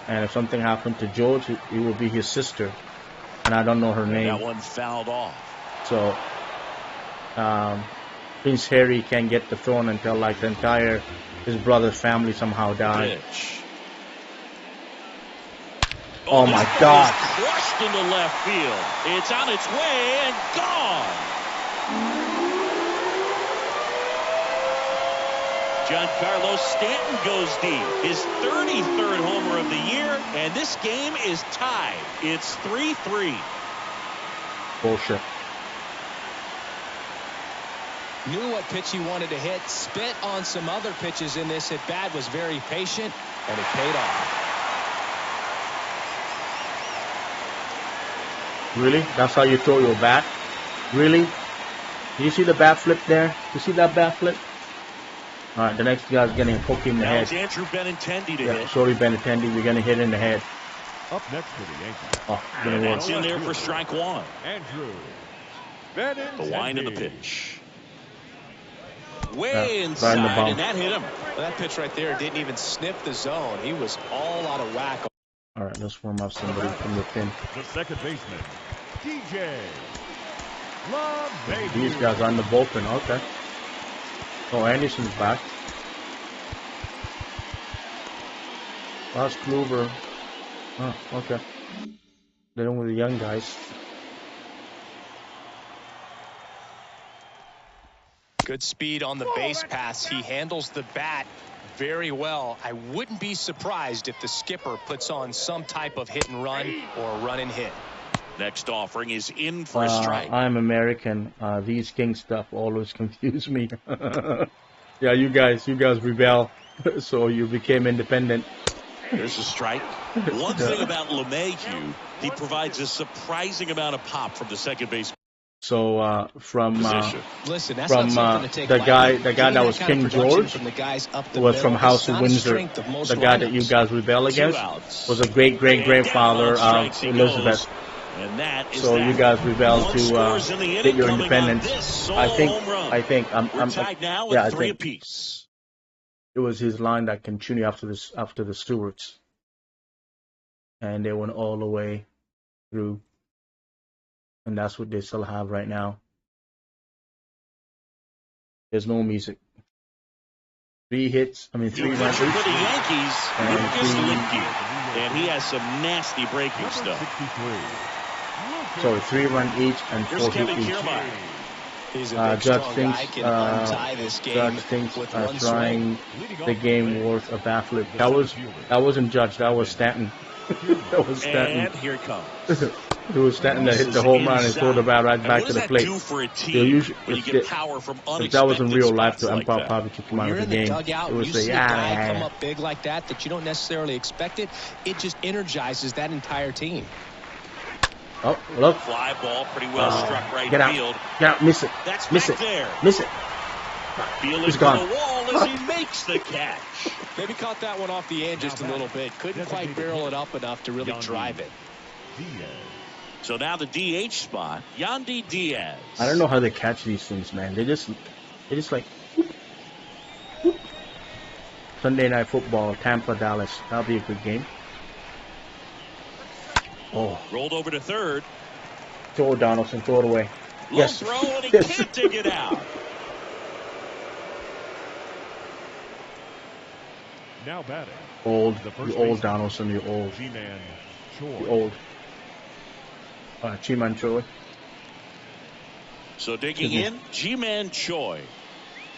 [SPEAKER 1] And if something happened to George, it will be his sister. And I don't know her name.
[SPEAKER 2] That one fouled off.
[SPEAKER 1] So, Prince Harry can't get the throne until like the entire his brother's family somehow died. Oh my God!
[SPEAKER 2] Crushed into left field. It's on its way and gone. Giancarlo Stanton goes deep. His 33rd homer of the year, and this game is tied. It's 3-3.
[SPEAKER 1] Bullshit.
[SPEAKER 3] Knew what pitch he wanted to hit, spit on some other pitches in this at bat, was very patient, and it paid off.
[SPEAKER 1] Really? That's how you throw your bat? Really? Do you see the bat flip there? You see that bat flip? All right, the next guy's getting a poke in the
[SPEAKER 2] Now
[SPEAKER 1] head.
[SPEAKER 2] it's Andrew Benintendi to
[SPEAKER 1] Yeah,
[SPEAKER 2] hit.
[SPEAKER 1] sorry, Benintendi, you're gonna hit in the head.
[SPEAKER 4] Up next for the Yankees.
[SPEAKER 1] Oh,
[SPEAKER 2] And
[SPEAKER 1] didn't work.
[SPEAKER 2] that's in there for strike one.
[SPEAKER 4] Andrew
[SPEAKER 2] The
[SPEAKER 4] Benintendi.
[SPEAKER 2] wind of the pitch. Way
[SPEAKER 1] Right in the
[SPEAKER 2] inside,
[SPEAKER 1] bump.
[SPEAKER 2] and that hit him.
[SPEAKER 3] Well, that pitch right there didn't even sniff the zone. He was all out of whack.
[SPEAKER 1] All right, let's warm up somebody from the pin.
[SPEAKER 4] The second baseman, DJ LeMahieu.
[SPEAKER 1] These guys are in the bullpen. Okay. Oh, Anderson's back. Last Kluber. Oh, okay. Dealing with the young guys.
[SPEAKER 3] Good speed on the base pass. He handles the bat very well. I wouldn't be surprised if the skipper puts on some type of hit and run or run and hit.
[SPEAKER 2] Next offering is in for a strike.
[SPEAKER 1] I'm American. These king stuff always confuse me. Yeah, you guys rebel, so you became independent.
[SPEAKER 2] There's a strike. One thing about LeMahieu, he provides a surprising amount of pop from the second base.
[SPEAKER 1] So from
[SPEAKER 3] Listen, that's
[SPEAKER 1] from
[SPEAKER 3] not something to take
[SPEAKER 1] the guy
[SPEAKER 3] lightly.
[SPEAKER 1] that was
[SPEAKER 3] Getting
[SPEAKER 1] King
[SPEAKER 3] kind of production
[SPEAKER 1] George
[SPEAKER 3] from the guys up the
[SPEAKER 1] was
[SPEAKER 3] middle
[SPEAKER 1] from
[SPEAKER 3] is
[SPEAKER 1] House of
[SPEAKER 3] not a
[SPEAKER 1] Windsor.
[SPEAKER 3] strength of most
[SPEAKER 1] The guy that you
[SPEAKER 3] lineups.
[SPEAKER 1] guys rebel against
[SPEAKER 2] outs.
[SPEAKER 1] was a great grandfather
[SPEAKER 2] And
[SPEAKER 1] of
[SPEAKER 2] he
[SPEAKER 1] Elizabeth.
[SPEAKER 2] goes. And that is
[SPEAKER 1] So
[SPEAKER 2] that.
[SPEAKER 1] you guys rebelled
[SPEAKER 2] One
[SPEAKER 1] to
[SPEAKER 2] scores in the inning
[SPEAKER 1] get your
[SPEAKER 2] coming on
[SPEAKER 1] independence.
[SPEAKER 2] this solo
[SPEAKER 1] I
[SPEAKER 2] home run.
[SPEAKER 1] think
[SPEAKER 2] We're
[SPEAKER 1] I'm
[SPEAKER 2] tied now
[SPEAKER 1] yeah, I
[SPEAKER 2] at 3
[SPEAKER 1] think
[SPEAKER 2] apiece.
[SPEAKER 1] it was his line that continued after the Stewarts, and they went all the way through, and that's what they still have right now. There's no music. 3 hits. I mean, 3
[SPEAKER 2] New
[SPEAKER 1] runs
[SPEAKER 2] pitcher
[SPEAKER 1] each.
[SPEAKER 2] for the Yankees,
[SPEAKER 1] And
[SPEAKER 2] Lucas
[SPEAKER 1] three-
[SPEAKER 2] Luetge. And he has some nasty breaking
[SPEAKER 4] Number
[SPEAKER 2] stuff.
[SPEAKER 4] 63.
[SPEAKER 1] Sorry, 3 runs each and
[SPEAKER 2] Here's
[SPEAKER 1] 4 hits
[SPEAKER 2] Kevin
[SPEAKER 1] each.
[SPEAKER 2] Kiermaier.
[SPEAKER 3] He's a big,
[SPEAKER 1] Judge
[SPEAKER 3] strong
[SPEAKER 1] thinks
[SPEAKER 3] guy, can untie this game
[SPEAKER 1] Judge thinks
[SPEAKER 3] with one
[SPEAKER 1] trying
[SPEAKER 3] swing.
[SPEAKER 1] the game worth a bat flip. That wasn't Judge. That was Stanton. That was Stanton.
[SPEAKER 2] And here it comes.
[SPEAKER 1] It was Stanton that hit the home run and throw the bat right back to the plate.
[SPEAKER 2] What does that do for a
[SPEAKER 1] They'll
[SPEAKER 2] team
[SPEAKER 1] usually-
[SPEAKER 2] when you
[SPEAKER 1] if
[SPEAKER 2] get
[SPEAKER 1] they-
[SPEAKER 2] power from
[SPEAKER 1] If
[SPEAKER 2] unexpected
[SPEAKER 1] that was in real life,
[SPEAKER 2] spots
[SPEAKER 1] the
[SPEAKER 2] like
[SPEAKER 1] umpire
[SPEAKER 2] that?
[SPEAKER 1] probably kicked him
[SPEAKER 3] When
[SPEAKER 1] out
[SPEAKER 3] you're
[SPEAKER 1] of
[SPEAKER 3] in
[SPEAKER 1] the
[SPEAKER 3] the
[SPEAKER 1] game.
[SPEAKER 3] dugout,
[SPEAKER 1] It would
[SPEAKER 3] you
[SPEAKER 1] say,
[SPEAKER 3] see a guy come
[SPEAKER 1] yeah.
[SPEAKER 3] up big like that you don't necessarily expect it. It just energizes that entire team.
[SPEAKER 1] Oh, look.
[SPEAKER 2] Fly ball, pretty well struck right
[SPEAKER 1] Get out.
[SPEAKER 2] field.
[SPEAKER 1] Get out. Miss it.
[SPEAKER 2] That's
[SPEAKER 1] Miss
[SPEAKER 2] back
[SPEAKER 1] it.
[SPEAKER 2] there.
[SPEAKER 1] Miss it.
[SPEAKER 2] Feeling
[SPEAKER 1] He's
[SPEAKER 2] for
[SPEAKER 1] gone.
[SPEAKER 2] the wall as he makes the catch.
[SPEAKER 3] Maybe caught that one off the end just a little bit. Couldn't quite barrel it up enough to really drive it.
[SPEAKER 2] So now the DH spot, Yandy Diaz.
[SPEAKER 1] I don't know how they catch these things, man. They just like whoop, whoop. Sunday Night Football, Tampa, Dallas. That'll be a good game. Oh,
[SPEAKER 2] Rolled over to third.
[SPEAKER 1] throw it, Donaldson. Throw it away.
[SPEAKER 2] Low
[SPEAKER 1] Yes.
[SPEAKER 2] throw, and he
[SPEAKER 1] Yes.
[SPEAKER 2] can't dig it out.
[SPEAKER 4] Now batting.
[SPEAKER 1] Old.
[SPEAKER 4] The first
[SPEAKER 1] You old
[SPEAKER 4] baseman.
[SPEAKER 1] Donaldson. You old.
[SPEAKER 4] G-Man Choi.
[SPEAKER 1] You old. Chiman Choi.
[SPEAKER 2] So digging in, G-Man Choi.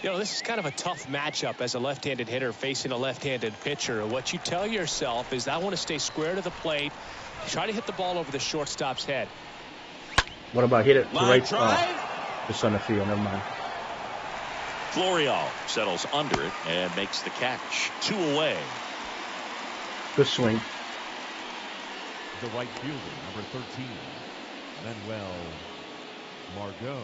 [SPEAKER 3] You know, this is kind of a tough matchup as a left-handed hitter facing a left-handed pitcher. What you tell yourself is, I want to stay square to the plate, try to hit the ball over the shortstop's head.
[SPEAKER 1] What about hit it to
[SPEAKER 2] Line
[SPEAKER 1] right?
[SPEAKER 2] drive.
[SPEAKER 1] The center field. Never mind.
[SPEAKER 2] Florial settles under it and makes the catch. 2 away.
[SPEAKER 1] Good swing.
[SPEAKER 4] The right fielder, number 13, Manuel Margot.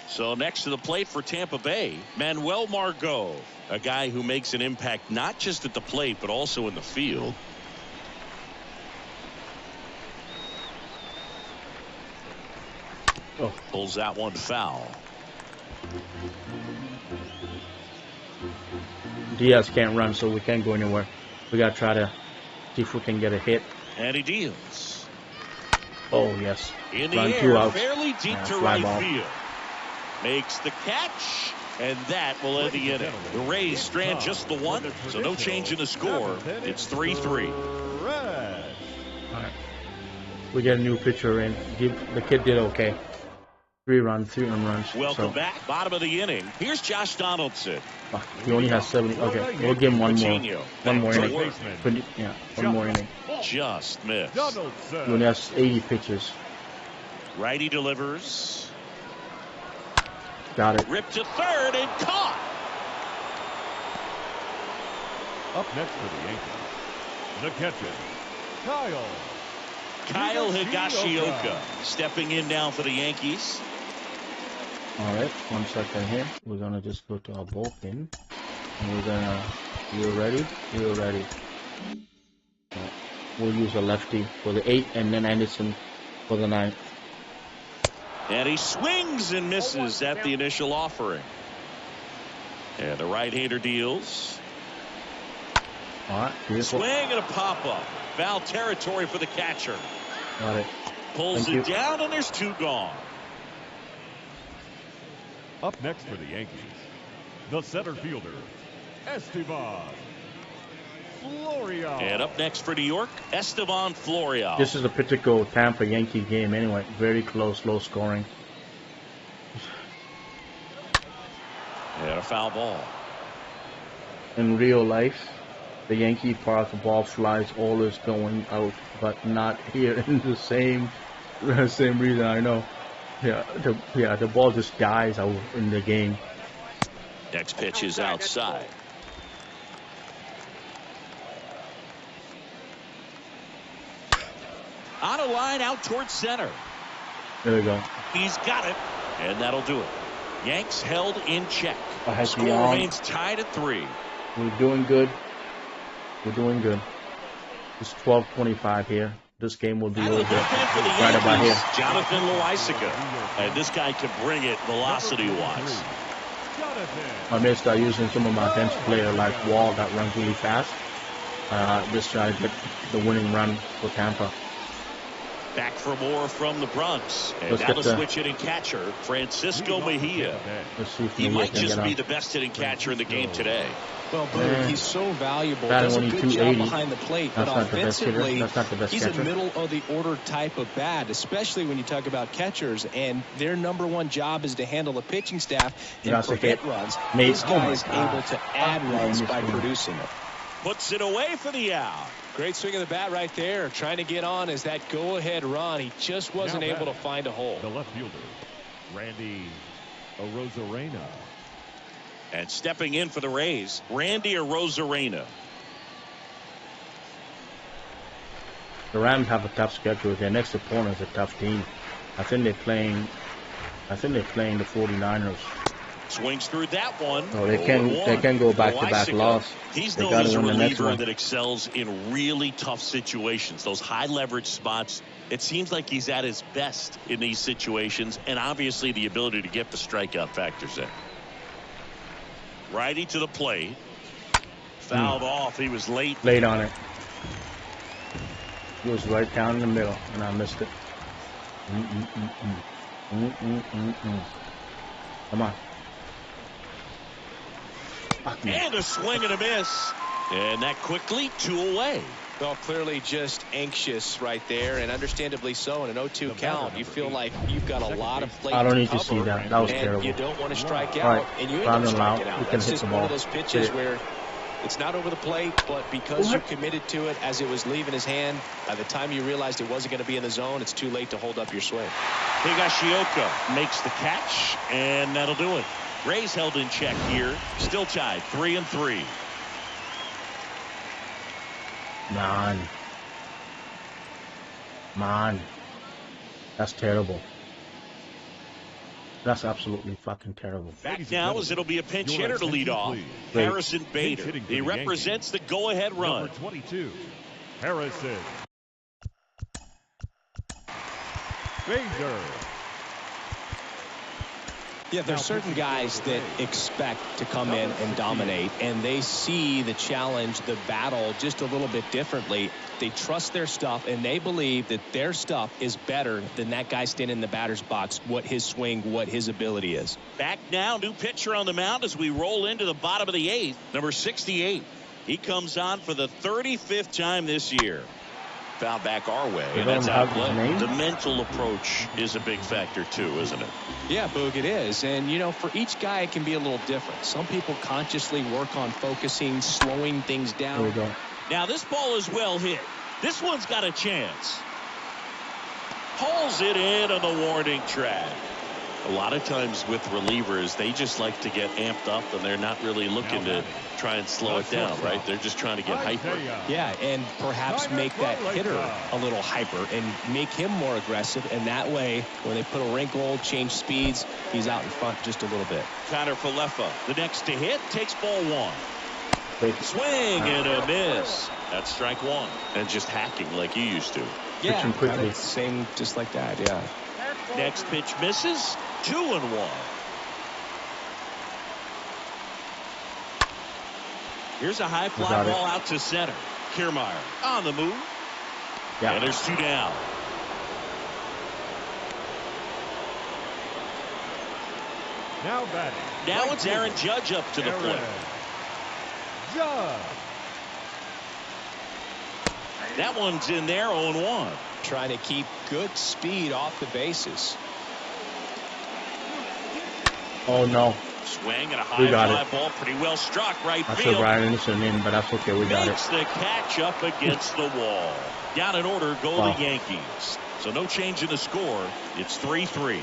[SPEAKER 2] So next to the plate for Tampa Bay, Manuel Margot, a guy who makes an impact not just at the plate but also in the field.
[SPEAKER 1] Oh.
[SPEAKER 2] Pulls that one foul.
[SPEAKER 1] Diaz can't run, so we can't go anywhere. We gotta try to see if we can get a hit.
[SPEAKER 2] And he deals.
[SPEAKER 1] Oh yes.
[SPEAKER 2] In the
[SPEAKER 1] Run 2
[SPEAKER 2] air,
[SPEAKER 1] outs.
[SPEAKER 2] fairly deep to
[SPEAKER 1] fly
[SPEAKER 2] right
[SPEAKER 1] ball.
[SPEAKER 2] field. Makes the catch, and that will end the inning. The Rays strand just the one, so no change in the score. It's 3-3.
[SPEAKER 4] Red.
[SPEAKER 1] All right. We get a new pitcher in. The kid did okay. 3 runs.
[SPEAKER 2] Welcome
[SPEAKER 1] So,
[SPEAKER 2] back. Bottom of the inning. Here's Josh Donaldson.
[SPEAKER 1] he only has 70. Okay, we'll give him one more.
[SPEAKER 2] Coutinho.
[SPEAKER 1] One more
[SPEAKER 2] Back to
[SPEAKER 1] inning.
[SPEAKER 2] work.
[SPEAKER 1] Yeah, one more inning.
[SPEAKER 2] Just missed.
[SPEAKER 1] He
[SPEAKER 4] Donaldson.
[SPEAKER 1] only has 80 pitches.
[SPEAKER 2] Righty delivers.
[SPEAKER 1] Got it.
[SPEAKER 2] Ripped to third and caught.
[SPEAKER 4] Up next for the Yankees, the catcher,
[SPEAKER 2] Kyle
[SPEAKER 4] Higashioka.
[SPEAKER 2] Higashioka stepping in now for the Yankees.
[SPEAKER 1] All right, 1 second here. We're gonna just go to our bullpen, and we're gonna. You're ready. You're ready. We'll use a lefty for the 8, and then Anderson for the 9.
[SPEAKER 2] And he swings and misses at the initial offering. And the right-hander deals.
[SPEAKER 1] All right, beautiful.
[SPEAKER 2] Swing and a pop-up. Foul territory for the catcher.
[SPEAKER 1] Got it.
[SPEAKER 2] Pulls
[SPEAKER 1] Thank
[SPEAKER 2] it down, and there's 2 gone.
[SPEAKER 4] Up next for the Yankees, the center fielder, Esteban Florial.
[SPEAKER 2] And up next for New York, Esteban Florial.
[SPEAKER 1] This is a typical Tampa Yankee game anyway. Very close, low scoring.
[SPEAKER 2] And a foul ball.
[SPEAKER 1] In real life, the Yankee part of the ball flies always going out, but not here in the same reason I know. The ball just dies out in the game.
[SPEAKER 2] Next pitch is outside. On a line out towards center.
[SPEAKER 1] There we go.
[SPEAKER 2] He's got it, and that'll do it. Yanks held in check. Score
[SPEAKER 1] beyond.
[SPEAKER 2] remains tied at 3.
[SPEAKER 1] We're doing good. We're doing good. It's 12:25 here. This game will be over right about here.
[SPEAKER 2] Jonathan Loaisiga. And this guy can bring it velocity-wise.
[SPEAKER 1] I may start using some of my bench player like Wall that runs really fast. Just try to get the winning run for Tampa.
[SPEAKER 2] Back for more from the Bronx. And
[SPEAKER 1] Let's
[SPEAKER 2] now
[SPEAKER 1] get
[SPEAKER 2] the
[SPEAKER 1] the
[SPEAKER 2] switch hitting catcher, Francisco Mejia.
[SPEAKER 1] Let's see if
[SPEAKER 2] He
[SPEAKER 1] Mejia
[SPEAKER 2] might
[SPEAKER 1] can
[SPEAKER 2] just
[SPEAKER 1] get
[SPEAKER 2] be
[SPEAKER 1] up.
[SPEAKER 2] the best hitting catcher in the game today.
[SPEAKER 3] Well, Boog, he's so valuable.
[SPEAKER 1] Batting
[SPEAKER 3] Does a
[SPEAKER 1] only
[SPEAKER 3] good job
[SPEAKER 1] 280.
[SPEAKER 3] behind the plate, but
[SPEAKER 1] That's not the best hitter.
[SPEAKER 3] offensively,
[SPEAKER 1] That's not the best
[SPEAKER 3] he's a
[SPEAKER 1] catcher.
[SPEAKER 3] middle-of-the-order type of bat, especially when you talk about catchers, and their number one job is to handle the pitching staff and
[SPEAKER 1] That's a
[SPEAKER 3] prevent
[SPEAKER 1] hit.
[SPEAKER 3] runs.
[SPEAKER 1] Mate,
[SPEAKER 3] This
[SPEAKER 1] oh
[SPEAKER 3] guy
[SPEAKER 1] my
[SPEAKER 3] is
[SPEAKER 1] God.
[SPEAKER 3] able to add runs by
[SPEAKER 1] Missed one.
[SPEAKER 3] producing it.
[SPEAKER 2] Puts it away for the out.
[SPEAKER 3] Great swing of the bat right there, trying to get on as that go-ahead run. He just wasn't
[SPEAKER 4] Now
[SPEAKER 3] able to
[SPEAKER 4] batting,
[SPEAKER 3] find a hole.
[SPEAKER 4] the left fielder, Randy Arozarena.
[SPEAKER 2] And stepping in for the Rays, Randy Arozarena.
[SPEAKER 1] The Rams have a tough schedule. Their next opponent is a tough team. I think they're playing the 49ers.
[SPEAKER 2] Swings through that one.
[SPEAKER 1] Oh, they can go back-to-back loss.
[SPEAKER 2] He's
[SPEAKER 1] They
[SPEAKER 2] known
[SPEAKER 1] gotta
[SPEAKER 2] as a
[SPEAKER 1] win the next
[SPEAKER 2] reliever
[SPEAKER 1] one.
[SPEAKER 2] that excels in really tough situations. Those high leverage spots. It seems like he's at his best in these situations, and obviously the ability to get the strikeout factors in. Righty to the plate. Fouled off. He was late.
[SPEAKER 1] Late on it. It was right down in the middle, and I missed it. Come on.
[SPEAKER 2] And a swing and a miss. And that quickly 2 away.
[SPEAKER 3] Well, clearly just anxious right there, and understandably so. In an 0-2 count, you feel like you've got a lot of plate
[SPEAKER 1] I don't
[SPEAKER 3] to
[SPEAKER 1] need to see
[SPEAKER 3] cover,
[SPEAKER 1] that. That was
[SPEAKER 3] and
[SPEAKER 1] terrible.
[SPEAKER 3] you don't want to strike out,
[SPEAKER 1] All right,
[SPEAKER 3] and you end
[SPEAKER 1] ground
[SPEAKER 3] up
[SPEAKER 1] and out.
[SPEAKER 3] striking
[SPEAKER 1] We
[SPEAKER 3] out.
[SPEAKER 1] can
[SPEAKER 3] That's
[SPEAKER 1] hit
[SPEAKER 3] just
[SPEAKER 1] the
[SPEAKER 3] one
[SPEAKER 1] ball.
[SPEAKER 3] of those pitches
[SPEAKER 1] Yeah.
[SPEAKER 3] where it's not over the plate, but because you committed to it as it was leaving his hand, by the time you realized it wasn't going to be in the zone, it's too late to hold up your swing.
[SPEAKER 2] Higashioka makes the catch, and that'll do it. Rays held in check here. Still tied 3-3.
[SPEAKER 1] Man. That's terrible. That's absolutely fucking terrible.
[SPEAKER 2] Back now as it'll be a pinch hitter to lead off.
[SPEAKER 1] Great.
[SPEAKER 2] Harrison Bader.
[SPEAKER 4] hitting for
[SPEAKER 2] He
[SPEAKER 4] the
[SPEAKER 2] represents the go-ahead run.
[SPEAKER 4] Number 22, Harrison Bader.
[SPEAKER 3] Yeah, there's certain guys that expect to come in and dominate, and they see the challenge, the battle just a little bit differently. They trust their stuff, and they believe that their stuff is better than that guy standing in the batter's box, what his swing, what his ability is.
[SPEAKER 2] Back now, new pitcher on the mound as we roll into the bottom of the 8th. Number 68. He comes on for the 35th time this year. Foul back our way,
[SPEAKER 1] They
[SPEAKER 2] and that's
[SPEAKER 1] don't have his
[SPEAKER 2] outplay.
[SPEAKER 1] name?
[SPEAKER 2] The mental approach is a big factor too, isn't it?
[SPEAKER 3] Yeah, Boog, it is. And, you know, for each guy, it can be a little different. Some people consciously work on focusing, slowing things
[SPEAKER 1] There
[SPEAKER 3] down.
[SPEAKER 1] we go.
[SPEAKER 2] Now this ball is well hit. This one's got a chance. Pulls it in on the warning track. A lot of times with relievers, they just like to get amped up, and they're not really looking to try and slow it down, right? They're just trying to get hyper.
[SPEAKER 3] Yeah, and perhaps make that hitter a little hyper and make him more aggressive. And that way, when they put a wrinkle, change speeds, he's out in front just a little bit.
[SPEAKER 2] Connor Falefa, the next to hit, takes ball one. Swing and a miss. That's strike one. And just hacking like you used to.
[SPEAKER 3] Yeah, quickly. Same, just like that, yeah.
[SPEAKER 2] Next pitch misses. 2-1. Here's a high fly ball out to center. Kiermaier on the move.
[SPEAKER 1] Yeah.
[SPEAKER 2] And there's 2 down.
[SPEAKER 4] Now batting.
[SPEAKER 2] Now it's Aaron Judge up to the plate.
[SPEAKER 4] Judge.
[SPEAKER 2] That one's in there, 0-1.
[SPEAKER 3] Trying to keep good speed off the bases.
[SPEAKER 1] Oh no.
[SPEAKER 2] Swing and a high fly ball, pretty well struck right
[SPEAKER 1] I
[SPEAKER 2] field.
[SPEAKER 1] saw Brian Anderson in, but that's okay. We got it.
[SPEAKER 2] Makes the catch up against the wall. Down in order go the Yankees. So no change in the score. It's 3-3.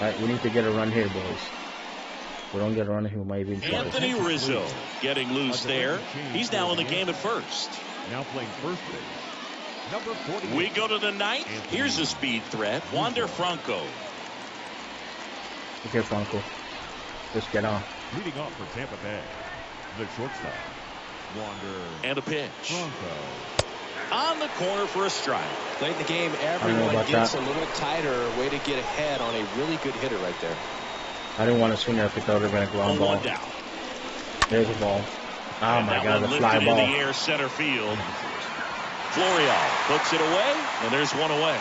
[SPEAKER 1] All right, we need to get a run here, boys. If we don't get a run here, we might be in trouble.
[SPEAKER 2] Anthony Rizzo getting loose there. He's now in the game at first.
[SPEAKER 4] Now playing first base. Number 40.
[SPEAKER 2] We go to the ninth. Here's a speed threat. Wander Franco.
[SPEAKER 1] Okay, Franco. Let's get on.
[SPEAKER 4] Leading off for Tampa Bay, the shortstop, Wander.
[SPEAKER 2] And a pitch.
[SPEAKER 4] Franco.
[SPEAKER 2] On the corner for a strike.
[SPEAKER 3] Late in the game, everyone gets a little tighter. Way to get ahead on a really good hitter right there.
[SPEAKER 1] I didn't want to swing at it. I thought it was a ground ball.
[SPEAKER 2] Down.
[SPEAKER 1] There's a ball. Oh my God, the fly
[SPEAKER 2] ball. In the air center field. Florial puts it away, and there's one away.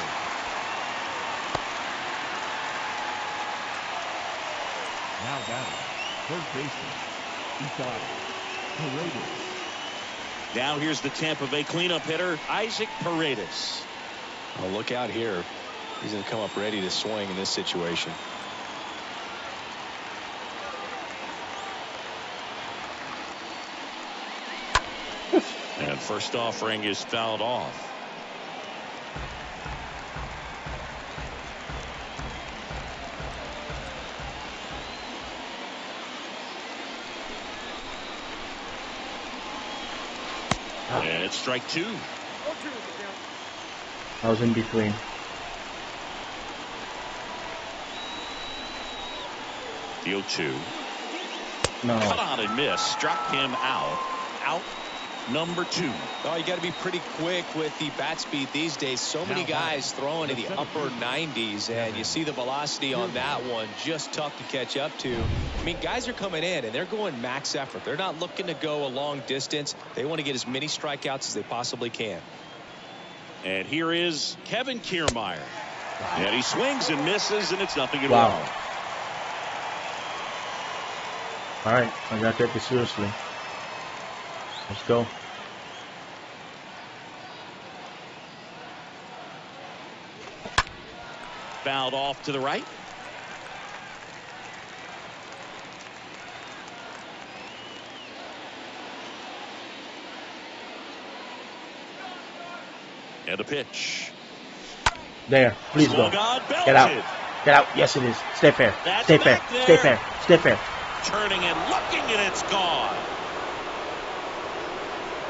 [SPEAKER 4] Now batting, first baseman, Paredes.
[SPEAKER 2] Now here's the Tampa Bay cleanup hitter, Isaac Paredes.
[SPEAKER 3] Well, look out here. He's going to come up ready to swing in this situation.
[SPEAKER 2] And first offering is fouled off. And it's strike 2.
[SPEAKER 1] I was in between.
[SPEAKER 2] The 0-2.
[SPEAKER 1] No.
[SPEAKER 2] Cut on and miss. Struck him out. Out number 2.
[SPEAKER 3] Oh, you got to be pretty quick with the bat speed these days. So many guys throwing in the upper 90s, and you see the velocity on that one. Just tough to catch up to. I mean, guys are coming in, and they're going max effort. They're not looking to go a long distance. They want to get as many strikeouts as they possibly can.
[SPEAKER 2] And here is Kevin Kiermaier. And he swings and misses, and it's nothing at
[SPEAKER 1] Wow.
[SPEAKER 2] all.
[SPEAKER 1] All right, I got to take it seriously. Let's go.
[SPEAKER 2] Fouled off to the right. And a pitch.
[SPEAKER 1] There, please go. Get out. Get out. Yes, it is. Stay fair. Stay fair. Stay fair. Stay fair.
[SPEAKER 2] Turning and looking, and it's gone.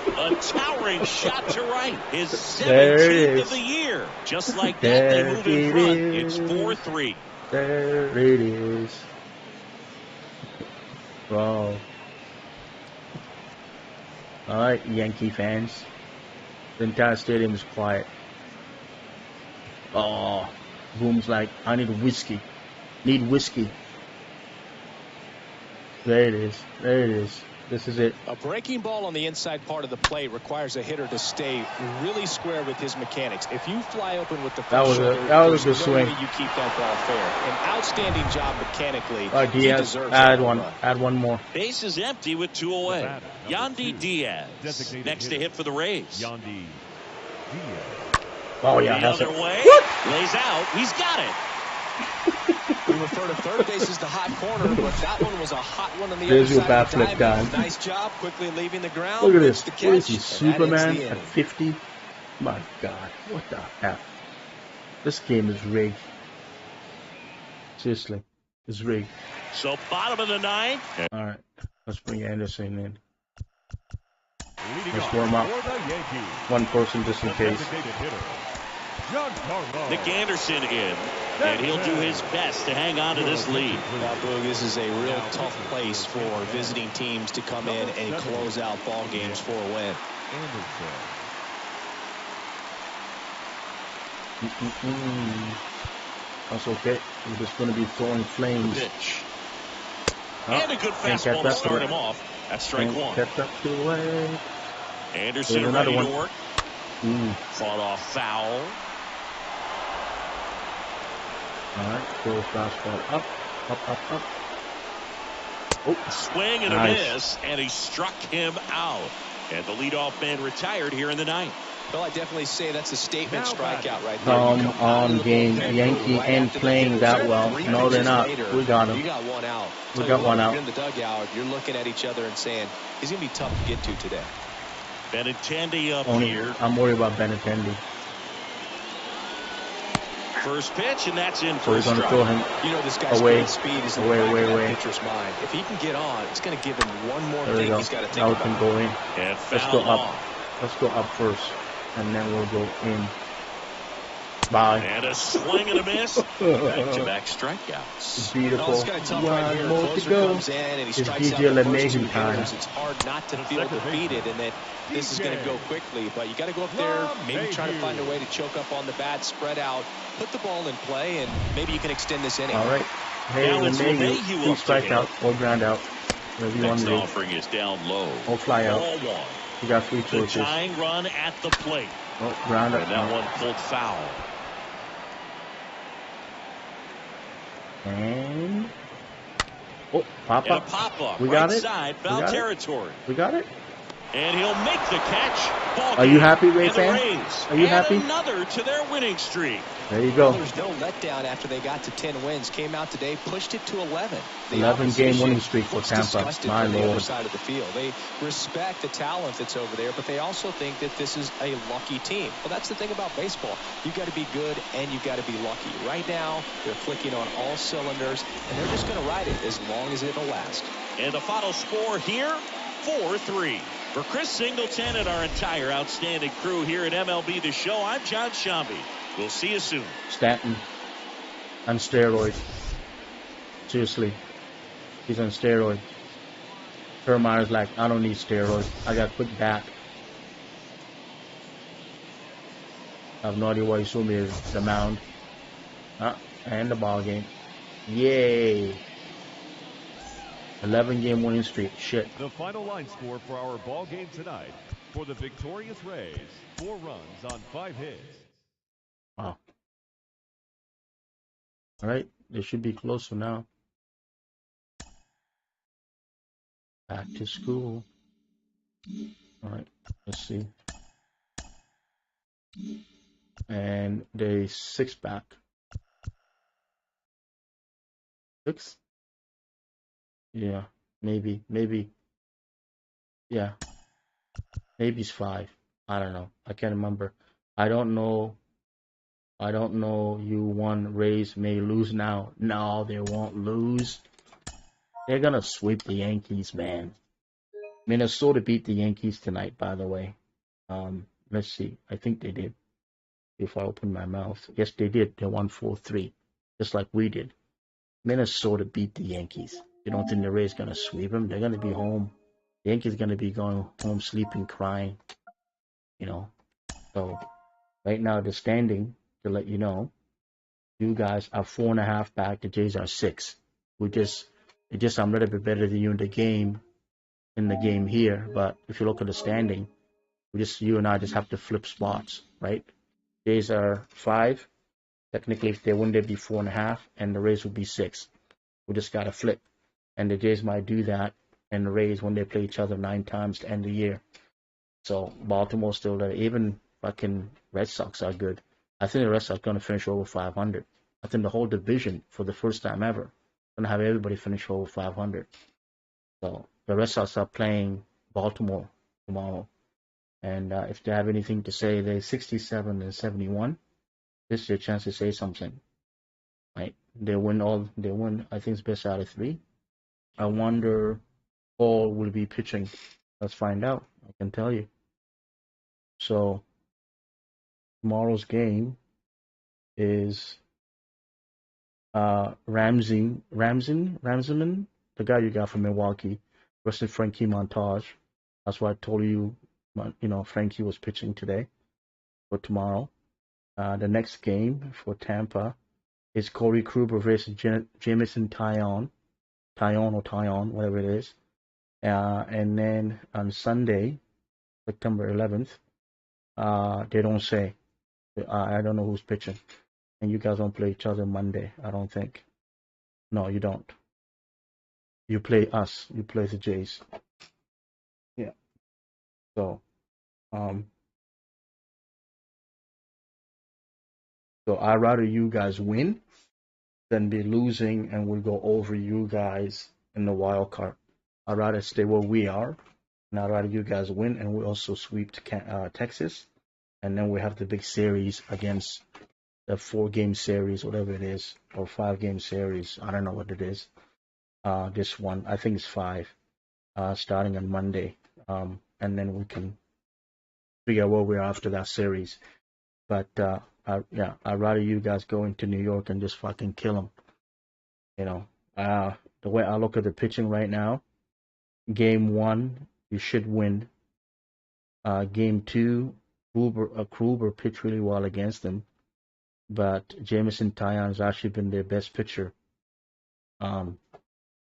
[SPEAKER 2] A towering shot to right. His 17th of the year. Just like that, they move in front. It's 4-3.
[SPEAKER 1] There it is. Wow. All right, Yankee fans. The entire stadium is quiet. Oh, Boom's like, I need whiskey. Need whiskey. There it is. There it is. This is it.
[SPEAKER 3] A breaking ball on the inside part of the plate requires a hitter to stay really square with his mechanics. If you fly open with the first shoulder,
[SPEAKER 1] that was a good swing.
[SPEAKER 3] You keep that ball fair. An outstanding job mechanically.
[SPEAKER 1] All right, Diaz, add one. Add one more.
[SPEAKER 2] Base is empty with 2 away. Yandy Diaz next to hit for the Rays.
[SPEAKER 4] Yandy Diaz.
[SPEAKER 1] Oh yeah,
[SPEAKER 2] the
[SPEAKER 1] that's
[SPEAKER 2] other
[SPEAKER 1] it.
[SPEAKER 2] way. Lays out. He's got it.
[SPEAKER 3] We refer to third base as the hot corner, but that one was a hot one on the
[SPEAKER 1] There's
[SPEAKER 3] other
[SPEAKER 1] your
[SPEAKER 3] side
[SPEAKER 1] bat
[SPEAKER 3] of the
[SPEAKER 1] flip
[SPEAKER 3] diamond.
[SPEAKER 1] guy.
[SPEAKER 3] Nice job, quickly leaving the ground.
[SPEAKER 1] Look at this.
[SPEAKER 3] The
[SPEAKER 1] What is he,
[SPEAKER 3] catch,
[SPEAKER 1] Superman
[SPEAKER 3] the
[SPEAKER 1] at
[SPEAKER 3] inning.
[SPEAKER 1] 50? My God, what the F? This game is rigged. Seriously, it's rigged.
[SPEAKER 2] So bottom of the ninth.
[SPEAKER 1] All right, let's bring Anderson in.
[SPEAKER 4] Leading
[SPEAKER 1] Let's
[SPEAKER 4] off
[SPEAKER 1] warm up.
[SPEAKER 4] for the Yankees,
[SPEAKER 1] One person just in
[SPEAKER 4] the
[SPEAKER 1] case.
[SPEAKER 4] designated hitter, Giancarlo.
[SPEAKER 2] Nick Anderson in, and he'll do his best to hang on to this lead.
[SPEAKER 3] Now, Boog, this is a real tough place for visiting teams to come in and close out ball games for a win.
[SPEAKER 4] Anderson.
[SPEAKER 1] That's okay. We're just going to be throwing flames.
[SPEAKER 2] Pitch.
[SPEAKER 1] Oh,
[SPEAKER 2] And a good
[SPEAKER 1] can't
[SPEAKER 2] fastball
[SPEAKER 1] get
[SPEAKER 2] to
[SPEAKER 1] that
[SPEAKER 2] start
[SPEAKER 1] to
[SPEAKER 2] him off. That's strike one.
[SPEAKER 1] Get that to the way.
[SPEAKER 2] Anderson
[SPEAKER 1] There's another
[SPEAKER 2] ready to
[SPEAKER 1] one.
[SPEAKER 2] work. Fought off foul.
[SPEAKER 1] All right, throw fastball up. Oh,
[SPEAKER 2] Swing and
[SPEAKER 1] nice.
[SPEAKER 2] a miss, and he struck him out. And the leadoff man retired here in the ninth.
[SPEAKER 3] Well, I definitely say that's a statement
[SPEAKER 4] Now
[SPEAKER 3] strikeout right there.
[SPEAKER 1] Come
[SPEAKER 3] You come out
[SPEAKER 1] on,
[SPEAKER 3] of the
[SPEAKER 1] game.
[SPEAKER 3] bullpen
[SPEAKER 1] Yankee
[SPEAKER 3] right
[SPEAKER 1] ain't
[SPEAKER 3] after the
[SPEAKER 1] playing
[SPEAKER 3] hitters
[SPEAKER 1] that
[SPEAKER 3] hit,
[SPEAKER 1] well.
[SPEAKER 3] 3
[SPEAKER 1] No, they're
[SPEAKER 3] pitches
[SPEAKER 1] not.
[SPEAKER 3] later,
[SPEAKER 1] We got him.
[SPEAKER 3] You got one out.
[SPEAKER 1] We
[SPEAKER 3] Tell
[SPEAKER 1] got
[SPEAKER 3] you
[SPEAKER 1] one
[SPEAKER 3] what,
[SPEAKER 1] out.
[SPEAKER 3] You're in the dugout. You're looking at each other and saying, he's going to be tough to get to today.
[SPEAKER 2] Benintendi up
[SPEAKER 1] Only,
[SPEAKER 2] here.
[SPEAKER 1] I'm worried about Benintendi.
[SPEAKER 2] First pitch, and that's in
[SPEAKER 1] So
[SPEAKER 2] for
[SPEAKER 1] we're
[SPEAKER 2] a
[SPEAKER 1] going to
[SPEAKER 2] strike.
[SPEAKER 1] throw him
[SPEAKER 3] You know, this guy's
[SPEAKER 1] away.
[SPEAKER 3] great speed is in the
[SPEAKER 1] Away,
[SPEAKER 3] back
[SPEAKER 1] away,
[SPEAKER 3] of that
[SPEAKER 1] away.
[SPEAKER 3] pitcher's mind. If he can get on, it's going to give him one more
[SPEAKER 1] There we
[SPEAKER 3] thing
[SPEAKER 1] go.
[SPEAKER 3] he's got to think
[SPEAKER 1] Now we
[SPEAKER 3] about.
[SPEAKER 1] can go in.
[SPEAKER 2] And
[SPEAKER 1] Let's
[SPEAKER 2] foul
[SPEAKER 1] go up.
[SPEAKER 2] off.
[SPEAKER 1] Let's go up first, and then we'll go in. Bye.
[SPEAKER 2] And a swing and a miss. Back-to-back strikeouts.
[SPEAKER 1] It's
[SPEAKER 3] No,
[SPEAKER 1] beautiful.
[SPEAKER 3] it's kind of tough right here.
[SPEAKER 1] One more to
[SPEAKER 3] Closer
[SPEAKER 1] go.
[SPEAKER 3] comes in and he
[SPEAKER 1] It's
[SPEAKER 3] strikes out
[SPEAKER 1] DJ
[SPEAKER 3] the first two
[SPEAKER 1] LeMahieu time.
[SPEAKER 3] hitters. It's hard not to feel defeated and that this is going to go quickly. But you got to go up there, maybe try to find a way to choke up on the bat, spread out, put the ball in play, and maybe you can extend this inning.
[SPEAKER 1] All right. Hey,
[SPEAKER 2] Now it's
[SPEAKER 1] LeMahieu,
[SPEAKER 2] LeMahieu
[SPEAKER 1] please
[SPEAKER 2] up to
[SPEAKER 1] strike
[SPEAKER 2] him.
[SPEAKER 1] out or ground out. Whatever you want
[SPEAKER 2] Next
[SPEAKER 1] to do.
[SPEAKER 2] offering is down low.
[SPEAKER 1] Or fly out.
[SPEAKER 2] Ball one.
[SPEAKER 1] You got 3
[SPEAKER 2] The
[SPEAKER 1] choices.
[SPEAKER 2] tying run at the plate.
[SPEAKER 1] Oh, ground
[SPEAKER 2] And
[SPEAKER 1] out.
[SPEAKER 2] that one pulled foul.
[SPEAKER 1] And oh, pop
[SPEAKER 2] And a
[SPEAKER 1] up.
[SPEAKER 2] pop-up.
[SPEAKER 1] We
[SPEAKER 2] Right
[SPEAKER 1] got it.
[SPEAKER 2] side,
[SPEAKER 1] We
[SPEAKER 2] foul
[SPEAKER 1] got it.
[SPEAKER 2] territory.
[SPEAKER 1] We got it.
[SPEAKER 2] And he'll make the catch. Ball
[SPEAKER 1] Are you
[SPEAKER 2] game.
[SPEAKER 1] happy, Ray
[SPEAKER 2] And the
[SPEAKER 1] fan?
[SPEAKER 2] Rays
[SPEAKER 1] Are you
[SPEAKER 2] add
[SPEAKER 1] happy?
[SPEAKER 2] another to their winning streak.
[SPEAKER 1] There you go.
[SPEAKER 3] There's no letdown after they got to 10 wins. Came out today, pushed it to 11. The
[SPEAKER 1] 11-game
[SPEAKER 3] opposition
[SPEAKER 1] winning streak for
[SPEAKER 3] looks
[SPEAKER 1] Tampa.
[SPEAKER 3] disgusted
[SPEAKER 1] My
[SPEAKER 3] from the
[SPEAKER 1] Lord.
[SPEAKER 3] other side of the field. They respect the talent that's over there, but they also think that this is a lucky team. Well, that's the thing about baseball. You've got to be good and you've got to be lucky. Right now, they're clicking on all cylinders, and they're just going to ride it as long as it'll last.
[SPEAKER 2] And the final score here, 4-3. For Chris Singleton and our entire outstanding crew here at MLB The Show, I'm John Shambi. We'll see you soon.
[SPEAKER 1] Stanton on steroids. Seriously, he's on steroids. Termeyer's like, I don't need steroids. I got quick bat. I have no idea why he showed me the mound. And the ball game. Yay! 11-game winning streak. Shit.
[SPEAKER 4] The final line score for our ball game tonight for the victorious Rays: 4 runs on 5 hits.
[SPEAKER 1] Wow. All right, they should be closer now. Back to school. All right, let's see. And they 6 back. 6? Yeah, maybe. Yeah, maybe it's 5. I don't know. I can't remember. I don't know. You won. Rays may lose now. No, they won't lose. They're gonna sweep the Yankees, man. Minnesota beat the Yankees tonight, by the way. Let's see. I think they did. If I open my mouth. Yes, they did. They won 4-3. Just like we did. Minnesota beat the Yankees. You don't think the Rays gonna sweep them? They're gonna be home. The Yankees gonna be going home sleeping, crying. You know. So right now the standing, to let you know, you guys are 4.5 back. The Jays are 6. I'm a little bit better than you in the game here. But if you look at the standing, you and I just have to flip spots, right? Jays are 5. Technically, if they win, they'd be 4.5, and the Rays would be 6. We just gotta flip, and the Jays might do that, and the Rays when they play each other 9 times to end the year. So Baltimore's still there. Even fucking Red Sox are good. I think the Red Sox are gonna finish over 500. I think the whole division, for the first time ever, gonna have everybody finish over 500. So the Red Sox are playing Baltimore tomorrow, and if they have anything to say, they're 67-71. This is your chance to say something, right? They win. I think it's best out of 3. I wonder Paul will be pitching. Let's find out. I can tell you. So tomorrow's game is Ramsman, the guy you got from Milwaukee, versus Frankie Montage. That's why I told you, Frankie was pitching today for tomorrow. The next game for Tampa is Corey Kluber versus Jameson Taillon, whatever it is. And then on Sunday, September 11th, they don't say. I don't know who's pitching. And you guys don't play each other Monday, I don't think. No, you don't. You play us. You play the Jays. Yeah. So, I'd rather you guys win than be losing and we go over you guys in the wild card. I'd rather stay where we are, and I'd rather you guys win and we also sweep Texas, and then we have the big series against the 4-game series, whatever it is, or 5-game series. I don't know what it is. This one, I think it's 5, starting on Monday, and then we can figure out where we are after that series. But I'd rather you guys go into New York and just fucking kill them. The way I look at the pitching right now, Game 1 you should win. Game 2, Kluber pitched really well against them, but Jameson Taillon has actually been their best pitcher. In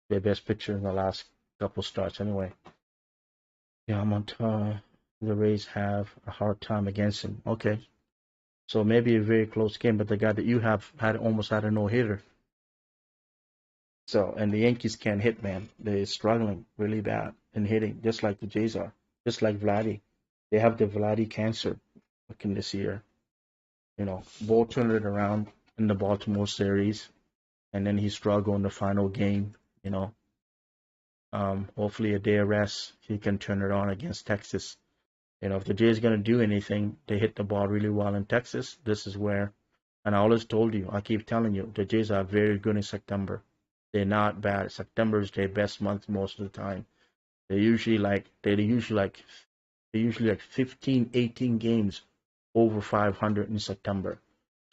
[SPEAKER 1] the last couple starts anyway. Yeah, the Rays have a hard time against him. Okay. So maybe a very close game, but the guy that you have almost had a no-hitter. So, and the Yankees can't hit, man. They're struggling really bad in hitting, just like the Jays are. Just like Vladdy. They have the Vladdy cancer looking this year. Bo turned it around in the Baltimore series, and then he struggled in the final game. Hopefully a day of rest, he can turn it on against Texas. If the Jays going to do anything, they hit the ball really well in Texas. This is where, and I always told you, I keep telling you, the Jays are very good in September. They're not bad. September is their best month most of the time. They're usually like 15, 18 games over 500 in September.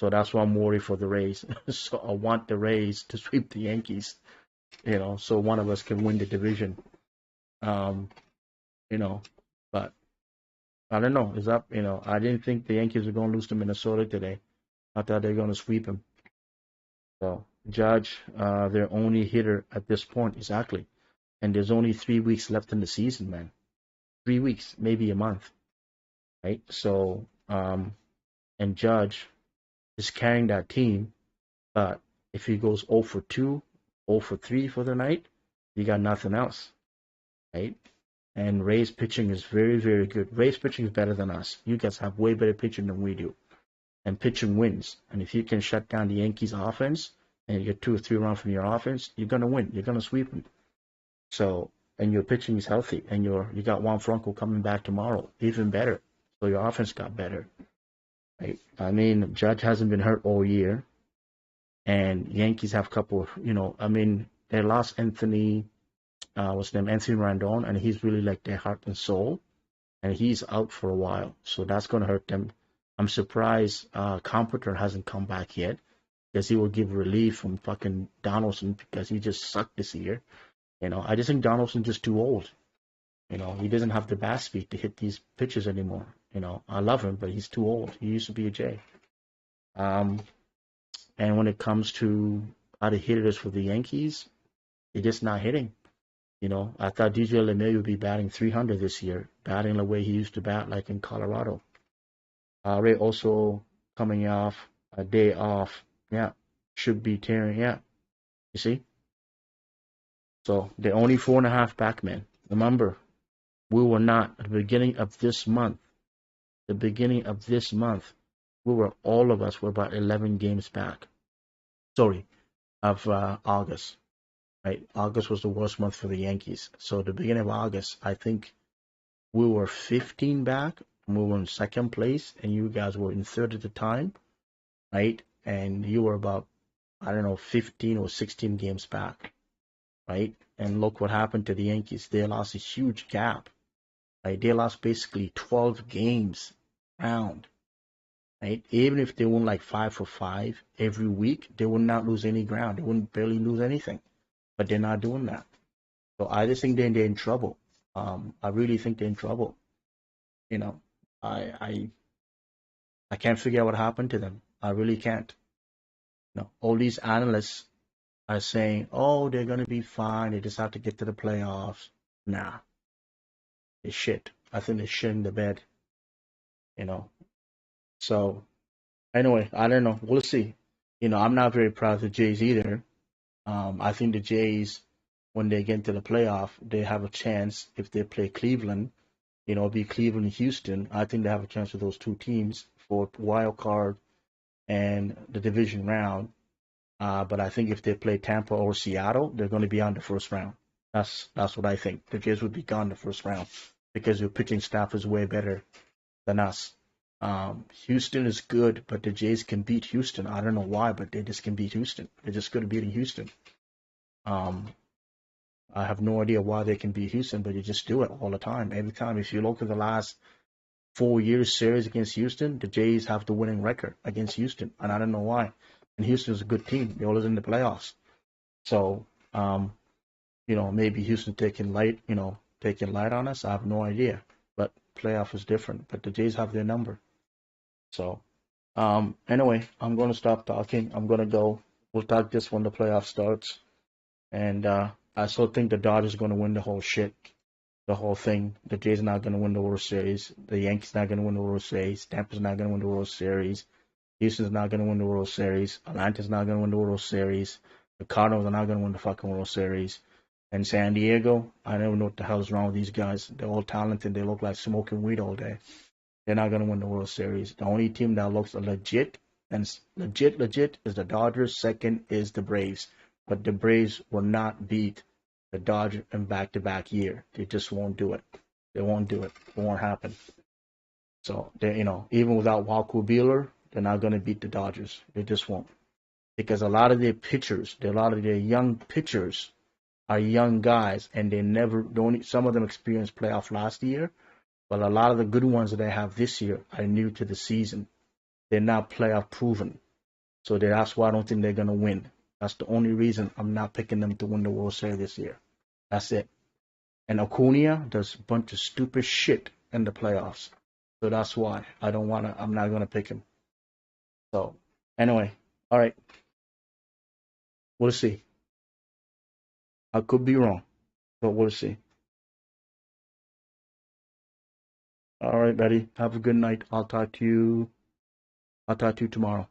[SPEAKER 1] So that's why I'm worried for the Rays. So I want the Rays to sweep the Yankees, so one of us can win the division. But I don't know. It's up. I didn't think the Yankees were going to lose to Minnesota today. I thought they were going to sweep them. So Judge, their only hitter at this point, exactly. And there's only 3 weeks left in the season, man. 3 weeks, maybe a month, right? So, and Judge is carrying that team, but if he goes 0 for 2, 0 for 3 for the night, you got nothing else, right? And Ray's pitching is very, very good. Ray's pitching is better than us. You guys have way better pitching than we do. And pitching wins. And if you can shut down the Yankees offense and you get 2 or 3 runs from your offense, you're going to win. You're going to sweep them. So, and your pitching is healthy. And you got Juan Franco coming back tomorrow. Even better. So your offense got better. Right? I mean, Judge hasn't been hurt all year. And Yankees have a couple of, they lost Anthony Randon, and he's really like their heart and soul, and he's out for a while, so that's going to hurt them. I'm surprised Comforter hasn't come back yet, because he will give relief from fucking Donaldson, because he just sucked this year. I just think Donaldson's just too old. He doesn't have the bat speed to hit these pitches anymore. I love him, but he's too old. He used to be a J. And when it comes to other hitters for the Yankees, they're just not hitting. I thought DJ LeMahieu would be batting 300 this year, batting the way he used to bat like in Colorado. Ray also coming off a day off. Yeah, should be tearing. Yeah, you see? So they're only 4.5 back, man. Remember, we were not at the beginning of this month. All of us were about 11 games back. Sorry, of August. Right, August was the worst month for the Yankees. So the beginning of August, I think we were 15 back, and we were in second place, and you guys were in third at the time. right? And you were about, I don't know, 15 or 16 games back, right? And look what happened to the Yankees. They lost a huge gap, right? They lost basically 12 games round, right? Even if they won like 5 for 5 every week, they would not lose any ground. They wouldn't barely lose anything, but they're not doing that. So I just think they're in trouble. I really think they're in trouble. You know, I I I can't figure out what happened to them. I really can't. All these analysts are saying, "Oh, they're gonna be fine. They just have to get to the playoffs." Nah, they shit. I think they're shit in the bed. You know. So anyway, I don't know. We'll see. I'm not very proud of the Jays either. I think the Jays, when they get into the playoff, they have a chance if they play Cleveland. Be Cleveland and Houston. I think they have a chance with those two teams for wild card and the division round. But I think if they play Tampa or Seattle, they're going to be on the first round. That's what I think. The Jays would be gone the first round because your pitching staff is way better than us. Houston is good, but the Jays can beat Houston. I don't know why, but they just can beat Houston. They're just good at beating Houston. I have no idea why they can beat Houston, but they just do it all the time. Every time. If you look at the last 4 years series against Houston, the Jays have the winning record against Houston, and I don't know why. And Houston is a good team. They're always in the playoffs. So, maybe Houston taking light on us. I have no idea. But playoff is different. But the Jays have their number. So, anyway, I'm going to stop talking. I'm going to go. We'll talk this when the playoff starts. And I still think the Dodgers are going to win the whole shit. The whole thing. The Jays are not going to win the World Series. The Yankees are not going to win the World Series. Tampa's not going to win the World Series. Houston's not going to win the World Series. Atlanta's not going to win the World Series. The Cardinals are not going to win the fucking World Series. And San Diego, I don't know what the hell is wrong with these guys. They're all talented. They look like smoking weed all day. They're not going to win the World Series. The only team that looks legit is the Dodgers. Second is the Braves. But the Braves will not beat the Dodgers in back-to-back year. They just won't do it. They won't do it. It won't happen. So, even without Walker Buehler, they're not going to beat the Dodgers. They just won't. Because a lot of their pitchers, a lot of their young pitchers are young guys, and some of them experienced playoff last year, but a lot of the good ones that they have this year are new to the season. They're not playoff proven. So that's why I don't think they're going to win. That's the only reason I'm not picking them to win the World Series this year. That's it. And Acuna does a bunch of stupid shit in the playoffs. So that's why I'm not going to pick him. So, anyway, all right. We'll see. I could be wrong, but we'll see. All right, buddy. Have a good night. I'll talk to you tomorrow.